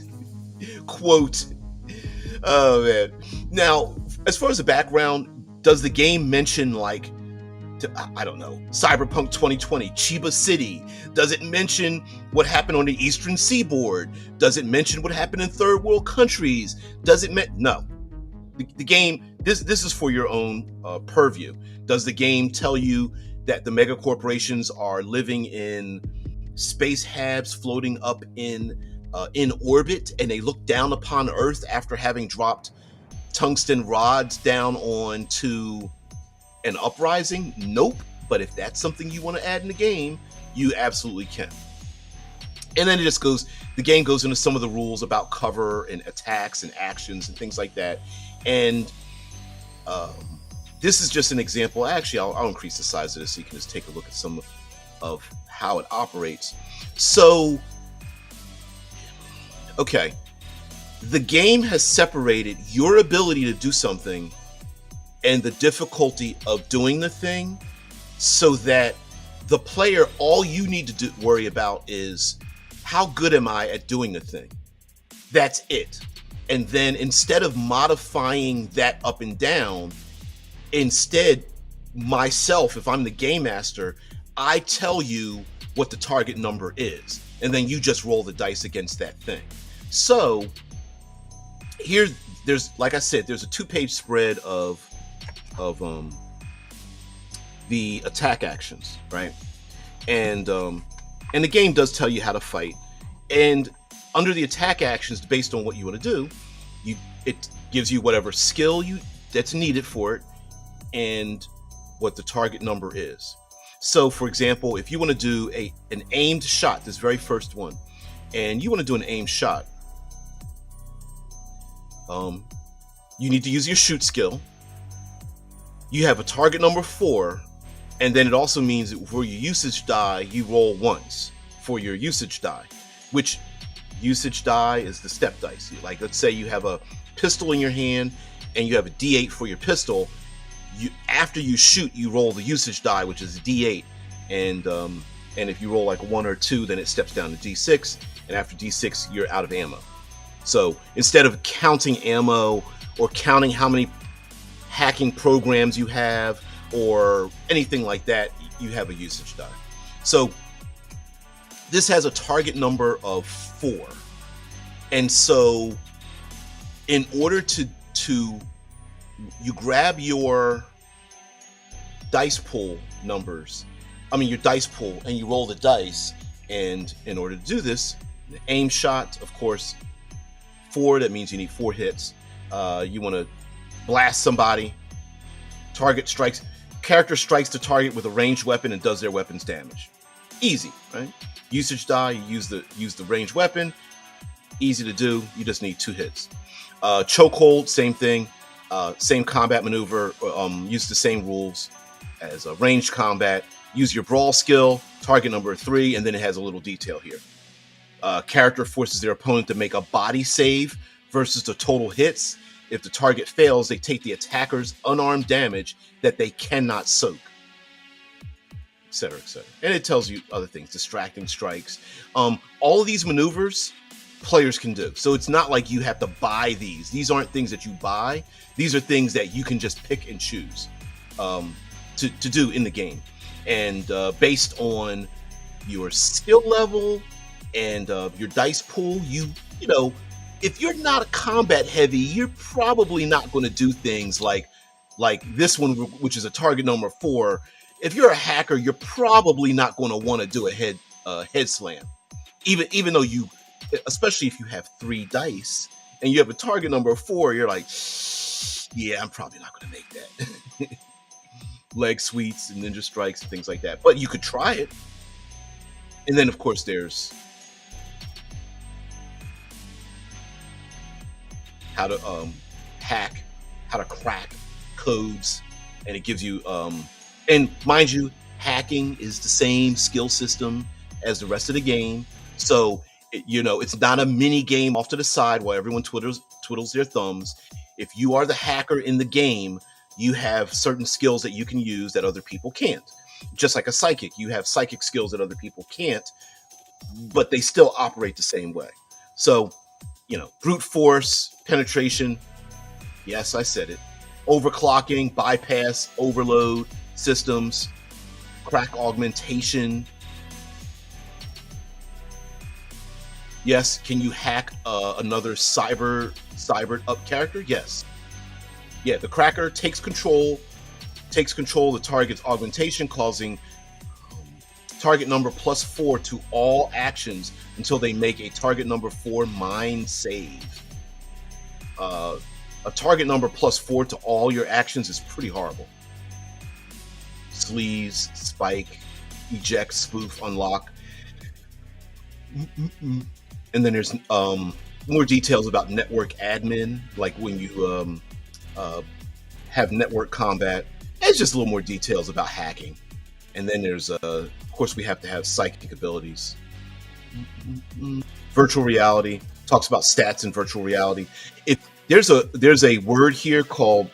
Quote. Oh man. Now, as far as the background, does the game mention, like, I don't know, Cyberpunk 2020, Chiba City? Does it mention what happened on the Eastern Seaboard? Does it mention what happened in third world countries? Does it no? The game, this is for your own purview. Does the game tell you that the mega corporations are living in space habs floating up in orbit, and they look down upon Earth after having dropped tungsten rods down onto an uprising? Nope. But if that's something you want to add in the game, you absolutely can. And then the game goes into some of the rules about cover and attacks and actions and things like that. And this is just an example. Actually, I'll increase the size of this so you can just take a look at some of how it operates. So, okay, the game has separated your ability to do something and the difficulty of doing the thing, so that the player, all you need to worry about is, how good am I at doing the thing? That's it. And then instead of modifying that up and down, instead, myself, if I'm the game master, I tell you what the target number is, and then you just roll the dice against that thing. So there's, like I said, there's a 2-page spread of the attack actions, right? And the game does tell you how to fight. And under the attack actions, based on what you want to do, it gives you whatever skill that's needed for it, and what the target number is. So, for example, if you want to do an aimed shot, this very first one, and you want to do an aimed shot, you need to use your shoot skill. You have a target number 4, and then it also means that for your usage die, you roll once for your usage die, which usage die is the step dice. Like, let's say you have a pistol in your hand and you have a D8 for your pistol. After you shoot, you roll the usage die, which is a D8, and if you roll like a 1 or 2, then it steps down to D6, and after D6, you're out of ammo. So instead of counting ammo or counting how many hacking programs you have or anything like that, you have a usage die. So this has a target number of 4. And so in order to you grab your dice pool numbers, your dice pool, and you roll the dice. And in order to do this, the aim shot, of course, 4, that means you need 4 hits. You want to blast somebody. Character strikes the target with a ranged weapon and does their weapon's damage. Easy, right? Usage die, you use the ranged weapon. Easy to do. You just need 2 hits. Chokehold, same thing. Same combat maneuver. Use the same rules as a ranged combat. Use your brawl skill, target number 3, and then it has a little detail here. Character forces their opponent to make a body save versus the total hits. If the target fails, they take the attacker's unarmed damage that they cannot soak, etc., etc. And it tells you other things, distracting strikes. All of these maneuvers players can do. So it's not like you have to buy these. These aren't things that you buy. These are things that you can just pick and choose to do in the game. And based on your skill level and your dice pool, you know, if you're not a combat heavy, you're probably not going to do things like this one, which is a target number 4. If you're a hacker, you're probably not going to want to do a head slam, even though you, especially if you have 3 dice and you have a target number 4, you're like, yeah, I'm probably not going to make that. Leg sweeps and ninja strikes and things like that, but you could try it. And then, of course, there's how to hack, how to crack codes, and it gives you and mind you, hacking is the same skill system as the rest of the game. So it's not a mini game off to the side while everyone twiddles their thumbs. If you are the hacker in the game, you have certain skills that you can use that other people can't. Just like a psychic, you have psychic skills that other people can't, but they still operate the same way. So, brute force, penetration, yes, I said it. Overclocking, bypass, overload systems, crack augmentation. Yes, can you hack another cyber up character? Yes. Yeah, the cracker takes control of the target's augmentation, causing target number +4 to all actions until they make a target number 4 mind save. A target number +4 to all your actions is pretty horrible. Sleaze, spike, eject, spoof, unlock. And then there's more details about network admin, like when you have network combat. It's just a little more details about hacking. And then there's, of course, we have to have psychic abilities. Virtual reality talks about stats in virtual reality. There's a word here called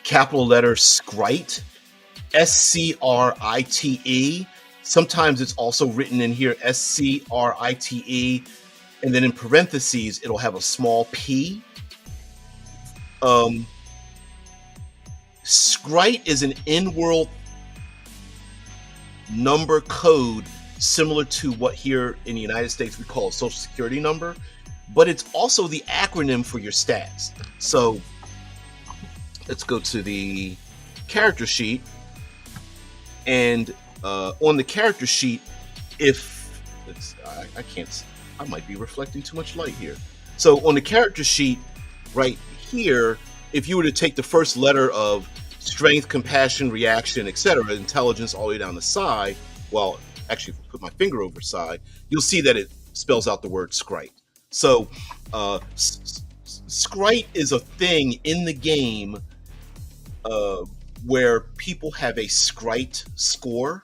capital letter Scrite, SCRITE. Sometimes it's also written in here SCRITE, and then in parentheses it'll have a small p. Scrite is an in-world number code similar to what here in the United States we call a social security number, but it's also the acronym for your stats. So let's go to the character sheet, and on the character sheet, I might be reflecting too much light here. So on the character sheet right here, if you were to take the first letter of strength, compassion, reaction, etc., intelligence all the way down the side, well, actually, if I put my finger over side, you'll see that it spells out the word Scrite. So Scrite is a thing in the game where people have a Scrite score.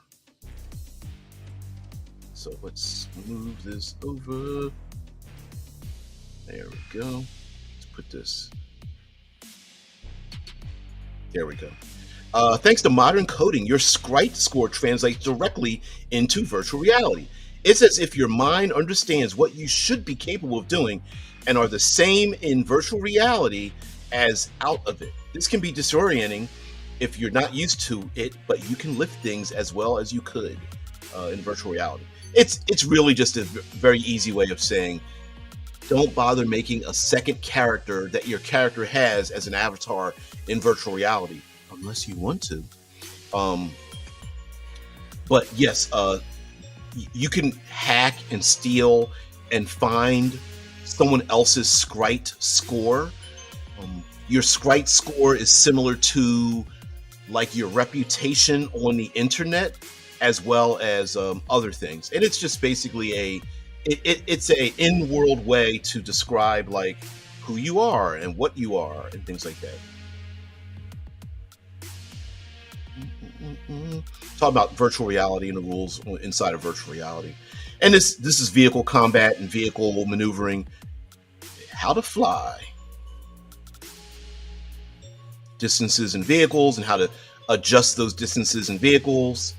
So let's move this over. There we go. Let's put this. There we go. Thanks to modern coding, your Scrite score translates directly into virtual reality. It's as if your mind understands what you should be capable of doing and are the same in virtual reality as out of it. This can be disorienting if you're not used to it, but you can lift things as well as you could in virtual reality. It's really just a very easy way of saying don't bother making a second character that your character has as an avatar in virtual reality unless you want to. Um, but yes, you can hack and steal and find someone else's Scryte score. Your Scryte score is similar to like your reputation on the internet, as well as other things, and it's just basically it's a in-world way to describe like who you are and what you are and things like that. Talk about virtual reality and the rules inside of virtual reality, and this is vehicle combat and vehicle maneuvering. How to fly, distances in vehicles, and how to adjust those distances in vehicles,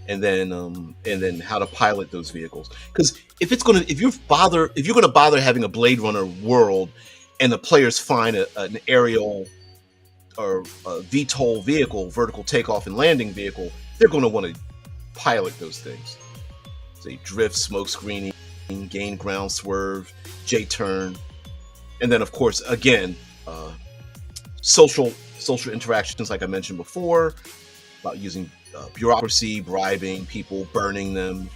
and then how to pilot those vehicles. Because if you're gonna bother having a Blade Runner world, and the players find an aerial or a VTOL vehicle, vertical takeoff and landing vehicle, they're going to want to pilot those things. Say drift, smoke screening, gain ground swerve, J-turn, and then of course again social interactions like I mentioned before about using bureaucracy, bribing people, burning them.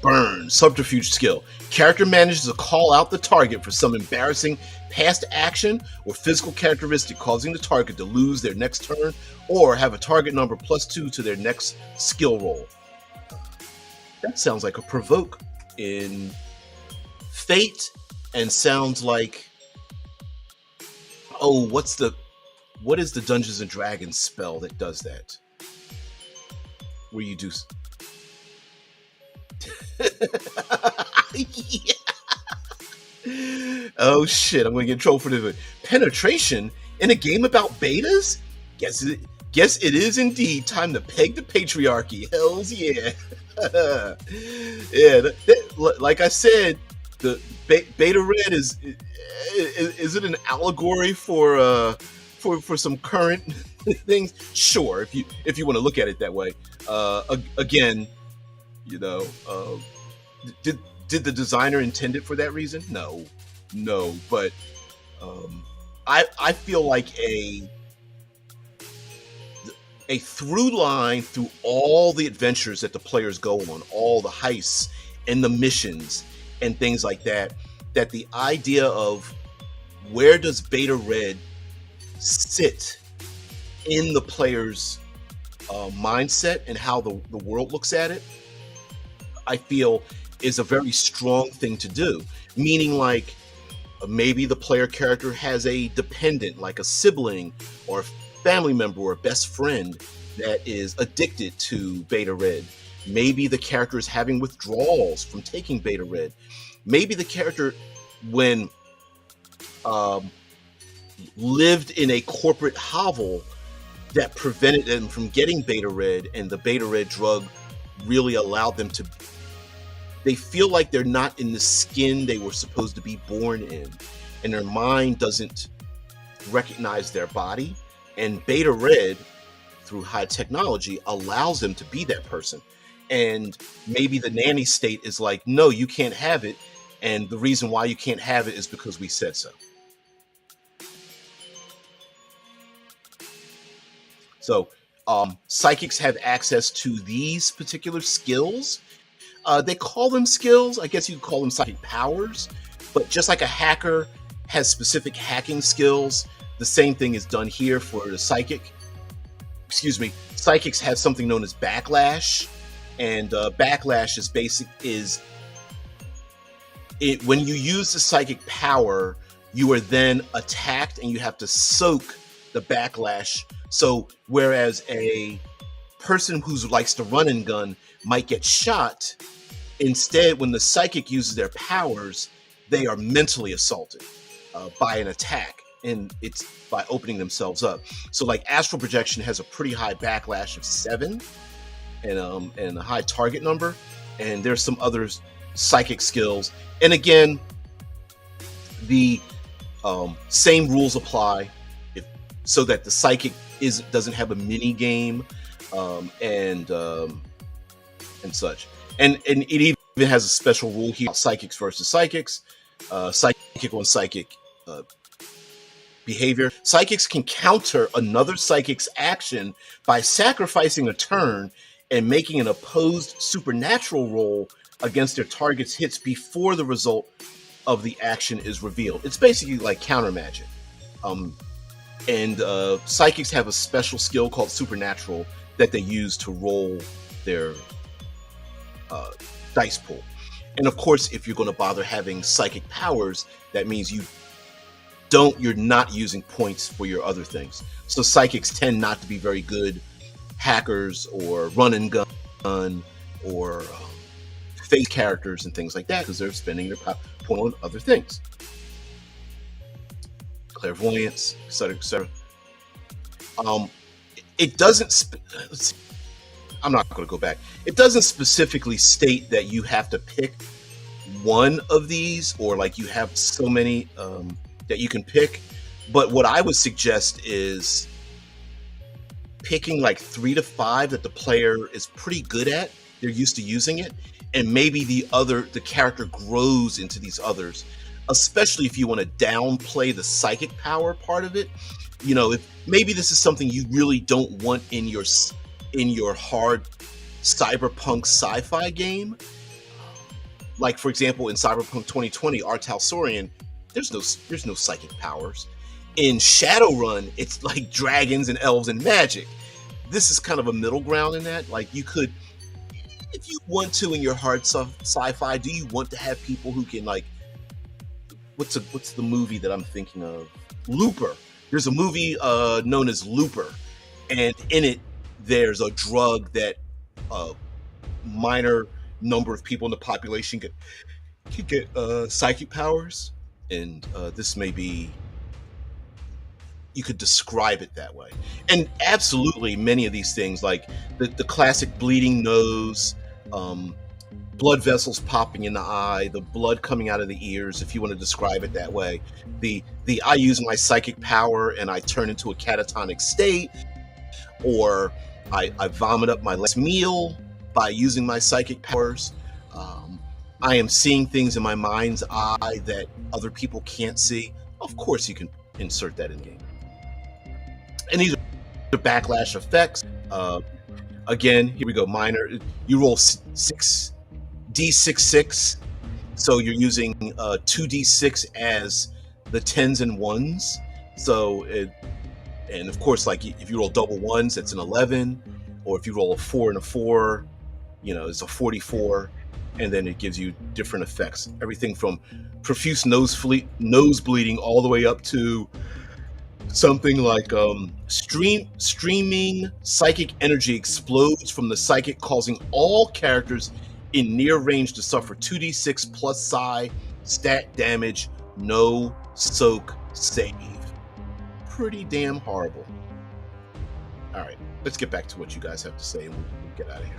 Burn, subterfuge skill. Character manages to call out the target for some embarrassing past action or physical characteristic, causing the target to lose their next turn or have a target number +2 to their next skill roll. That sounds like a provoke in Fate, and sounds like, oh, what is the Dungeons and Dragons spell that does that? Where you do yeah. Oh shit, I'm gonna get in trouble for this. Penetration in a game about betas? Guess it is indeed time to peg the patriarchy. Hells yeah. Yeah, like I said, the beta red is it an allegory for some current things? Sure, if you want to look at it that way. Again, you know, did the designer intend it for that reason? No, but I feel like a through line through all the adventures that the players go on, all the heists and the missions and things like that, that the idea of where does Beta Red sit in the player's mindset and how the world looks at it, I feel is a very strong thing to do. Meaning like maybe the player character has a dependent, like a sibling or a family member or a best friend that is addicted to Beta Red. Maybe the character is having withdrawals from taking Beta Red. Maybe the character, when lived in a corporate hovel that prevented them from getting Beta Red, and the Beta Red drug really allowed them to, they feel like they're not in the skin they were supposed to be born in, and their mind doesn't recognize their body, and Beta Red through high technology allows them to be that person. And maybe the nanny state is like, no, you can't have it, and the reason why you can't have it is because we said so. So psychics have access to these particular skills. They call them skills. I guess you could call them psychic powers. But just like a hacker has specific hacking skills, the same thing is done here for the psychic. Excuse me. Psychics have something known as backlash. And backlash is when you use the psychic power, you are then attacked and you have to soak the backlash. So whereas a person who likes to run and gun might get shot, instead when the psychic uses their powers, they are mentally assaulted by an attack, and it's by opening themselves up. So like astral projection has a pretty high backlash of 7 and a high target number. and there's some other psychic skills. And again, the same rules apply, if, so that the psychic doesn't have a mini game, and such. And it even has a special rule here: psychics versus psychics, psychic on psychic behavior. Psychics can counter another psychic's action by sacrificing a turn and making an opposed supernatural roll against their target's hits before the result of the action is revealed. It's basically like counter magic. And psychics have a special skill called supernatural that they use to roll their dice pool. And of course, if you're going to bother having psychic powers, that means you're not using points for your other things. So psychics tend not to be very good hackers or run and gun or face characters and things like that, because they're spending their point on other things. Clairvoyance, etc., etc. It doesn't. I'm not going to go back. It doesn't specifically state that you have to pick one of these, or like you have so many that you can pick. But what I would suggest is picking like 3 to 5 that the player is pretty good at. They're used to using it, and maybe the character grows into these others. Especially if you want to downplay the psychic power part of it. You know, if maybe this is something you really don't want in your hard cyberpunk sci-fi game. Like, for example, in Cyberpunk 2020, Artal Saurian, there's no psychic powers. In Shadowrun, it's like dragons and elves and magic. This is kind of a middle ground in that. Like, you could, if you want to, in your hard sci-fi, do you want to have people who can, like, what's the movie that I'm thinking of? Looper. There's a movie known as Looper, and in it there's a drug that a minor number of people in the population can get psychic powers, and this may be, you could describe it that way. And absolutely many of these things, like the classic bleeding nose, blood vessels popping in the eye, the blood coming out of the ears, if you want to describe it that way. The I use my psychic power and I turn into a catatonic state, or I vomit up my last meal by using my psychic powers. I am seeing things in my mind's eye that other people can't see. Of course you can insert that in game. And these are backlash effects. Again, here we go, minor. You roll 6d66, so you're using 2d6 as the 10s and 1s. So and of course, like if you roll double 1s, it's an 11, or if you roll a 4 and a 4, you know, it's a 44, and then it gives you different effects. Everything from profuse nose bleeding all the way up to something like streaming psychic energy explodes from the psychic, causing all characters in near range to suffer 2d6 plus psi stat damage, no soak save. Pretty damn horrible. All right, let's get back to what you guys have to say and we'll get out of here.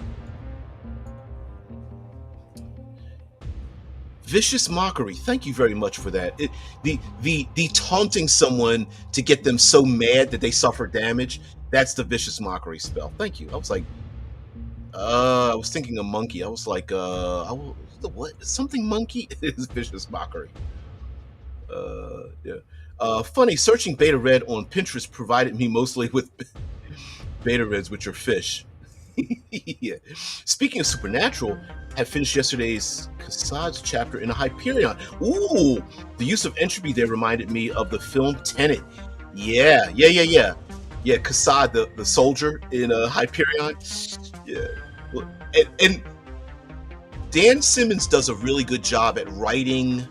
Vicious mockery. Thank you very much for that. The taunting someone to get them so mad that they suffer damage. That's the vicious mockery spell. Thank you. I was like, I was thinking a monkey. I was like, what? Something monkey? It is vicious mockery. Yeah. Funny, searching beta red on Pinterest provided me mostly with beta reds, which are fish. Yeah. Speaking of supernatural, I finished yesterday's Kassad's chapter in a Hyperion. Ooh, the use of entropy there reminded me of the film Tenet. Yeah. Kassad, the soldier in Hyperion. Yeah. Well, and Dan Simmons does a really good job at writing.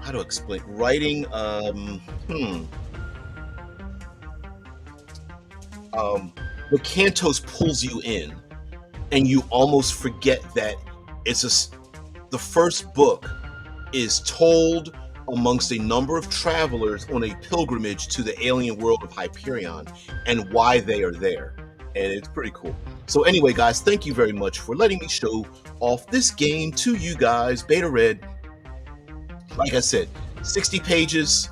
How to explain? Writing. The Cantos pulls you in, and you almost forget that the first book is told amongst a number of travelers on a pilgrimage to the alien world of Hyperion and why they are there. and it's pretty cool. So anyway, guys, thank you very much for letting me show off this game to you guys. Beta Red, like I said, 60 pages,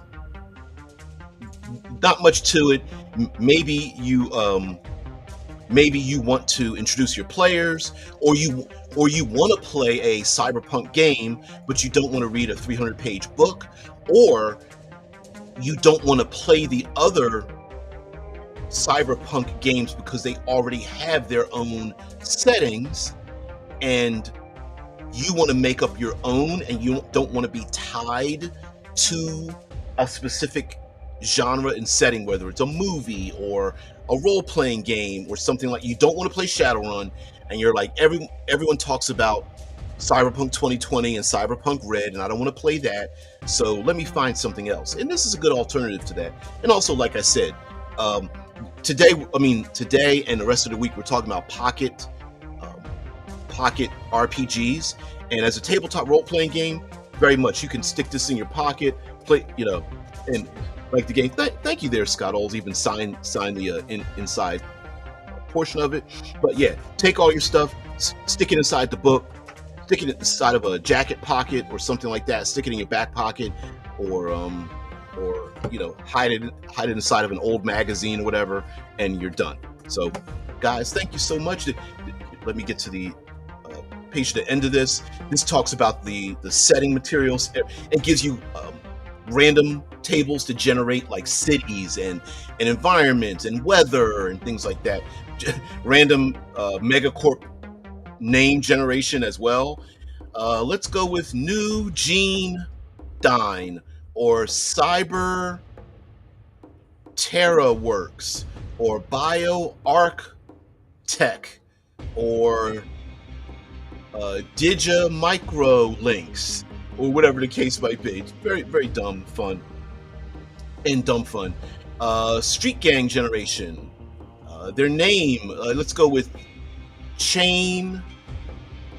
not much to it. Maybe you want to introduce your players, or you want to play a cyberpunk game, but you don't want to read a 300-page book, or you don't want to play the other cyberpunk games because they already have their own settings, and you want to make up your own, and you don't want to be tied to a specific genre and setting, whether it's a movie or a role-playing game or something. Like, you don't want to play Shadowrun, and you're like, everyone talks about Cyberpunk 2020 and Cyberpunk Red, and I don't want to play that, so let me find something else. And this is a good alternative to that. And also, like I said, today and the rest of the week, we're talking about pocket RPGs, and as a tabletop role-playing game, very much you can stick this in your pocket, play, and like the game. Thank you there, Scott Oles, even sign the inside portion of it. But yeah, take all your stuff, stick it inside the book, stick it inside of a jacket pocket or something like that, stick it in your back pocket, or hide it inside of an old magazine or whatever, and you're done. So guys, thank you so much. Let me get to the page at the end of this. This talks about the setting materials. It gives you random tables to generate like cities and environments and weather and things like that. Random megacorp name generation as well. Let's go with New Gene Dine, or Cyber Terra Works, or Bio Arc Tech, or Digi Micro Links, or whatever the case might be. It's very, very dumb fun. Street Gang Generation. Their name, let's go with Chain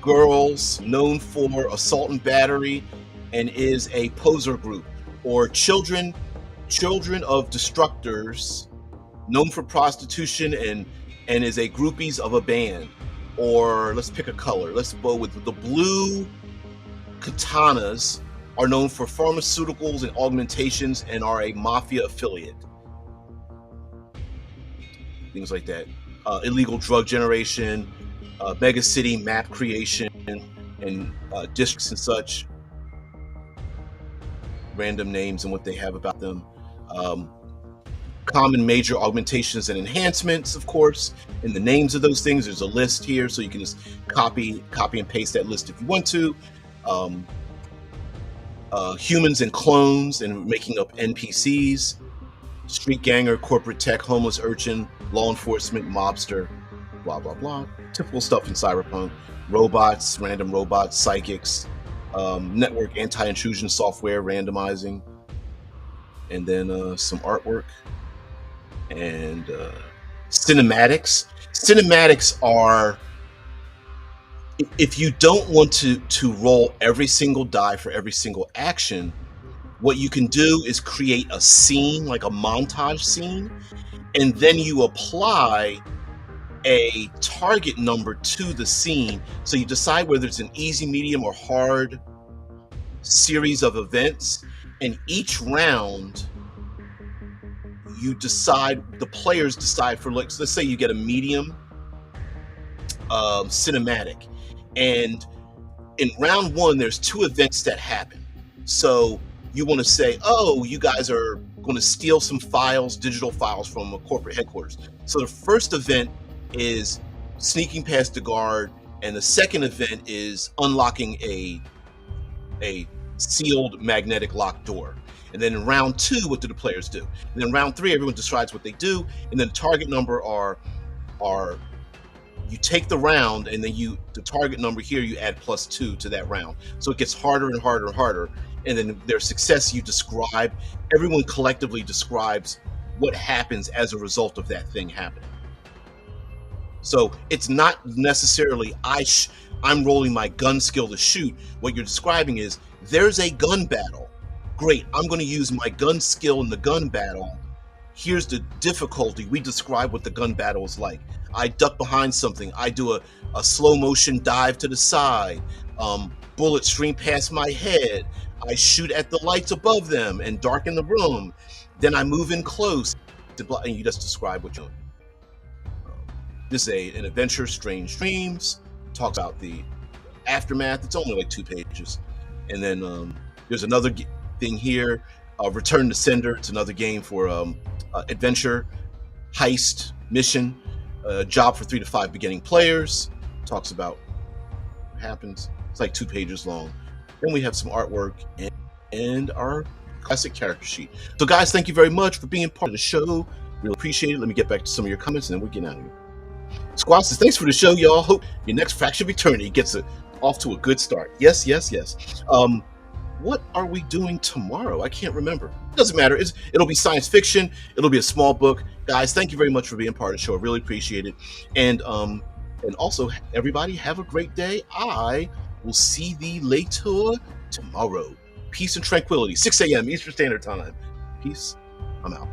Girls, known for assault and battery, and is a poser group. Or Children of Destructors, known for prostitution and is a groupies of a band. Or let's pick a color. Let's go with the Blue Katanas, are known for pharmaceuticals and augmentations and are a mafia affiliate. Things like that. Illegal drug generation, mega city map creation, and districts and such. Random names and what they have about them. Common major augmentations and enhancements, of course, and the names of those things. There's a list here, so you can just copy and paste that list if you want to. Humans and clones and making up NPCs. Street ganger, corporate tech, homeless urchin, law enforcement, mobster, blah blah blah. Typical stuff in Cyberpunk. Robots, random robots, psychics, network anti-intrusion software randomizing, and then some artwork and cinematics. Cinematics are, if you don't want to roll every single die for every single action, what you can do is create a scene, like a montage scene, and then you apply a target number to the scene. So you decide whether it's an easy, medium, or hard series of events, and each round the players decide for, like, let's say you get a medium cinematic, and in round one there's two events that happen. So you want to say, oh, you guys are going to steal some files, digital files, from a corporate headquarters. So the first event is sneaking past the guard, and the second event is unlocking a sealed magnetic locked door. And then in round two, what do the players do? And then round three, everyone decides what they do, and then the target number are you take the round, and then the target number here, you add +2 to that round. So it gets harder and harder and harder. And then their success, you describe, everyone collectively describes what happens as a result of that thing happening. So it's not necessarily I'm rolling my gun skill to shoot. What you're describing is, there's a gun battle. Great, I'm going to use my gun skill in the gun battle. Here's the difficulty. We describe what the gun battle is like. I duck behind something. I do a slow motion dive to the side. Bullets stream past my head. I shoot at the lights above them and darken the room. Then I move in close to block, and you just describe what you're doing. This is an adventure, Strange Dreams. Talks about the aftermath. It's only like 2 pages. And then there's another thing here, Return to Sender. It's another game for adventure, heist, mission, job for 3 to 5 beginning players. Talks about what happens. It's like 2 pages long. Then we have some artwork and our classic character sheet. So guys, thank you very much for being part of the show. Really appreciate it. Let me get back to some of your comments and then we'll get out of here. Squad says, thanks for the show, y'all. Hope your next Faction of Eternity gets off to a good start. Yes. What are we doing tomorrow? I can't remember. Doesn't matter. It'll be science fiction. It'll be a small book. Guys, thank you very much for being part of the show. I really appreciate it. And also, everybody, have a great day. I will see thee later tomorrow. Peace and tranquility. 6 a.m. Eastern Standard Time. Peace. I'm out.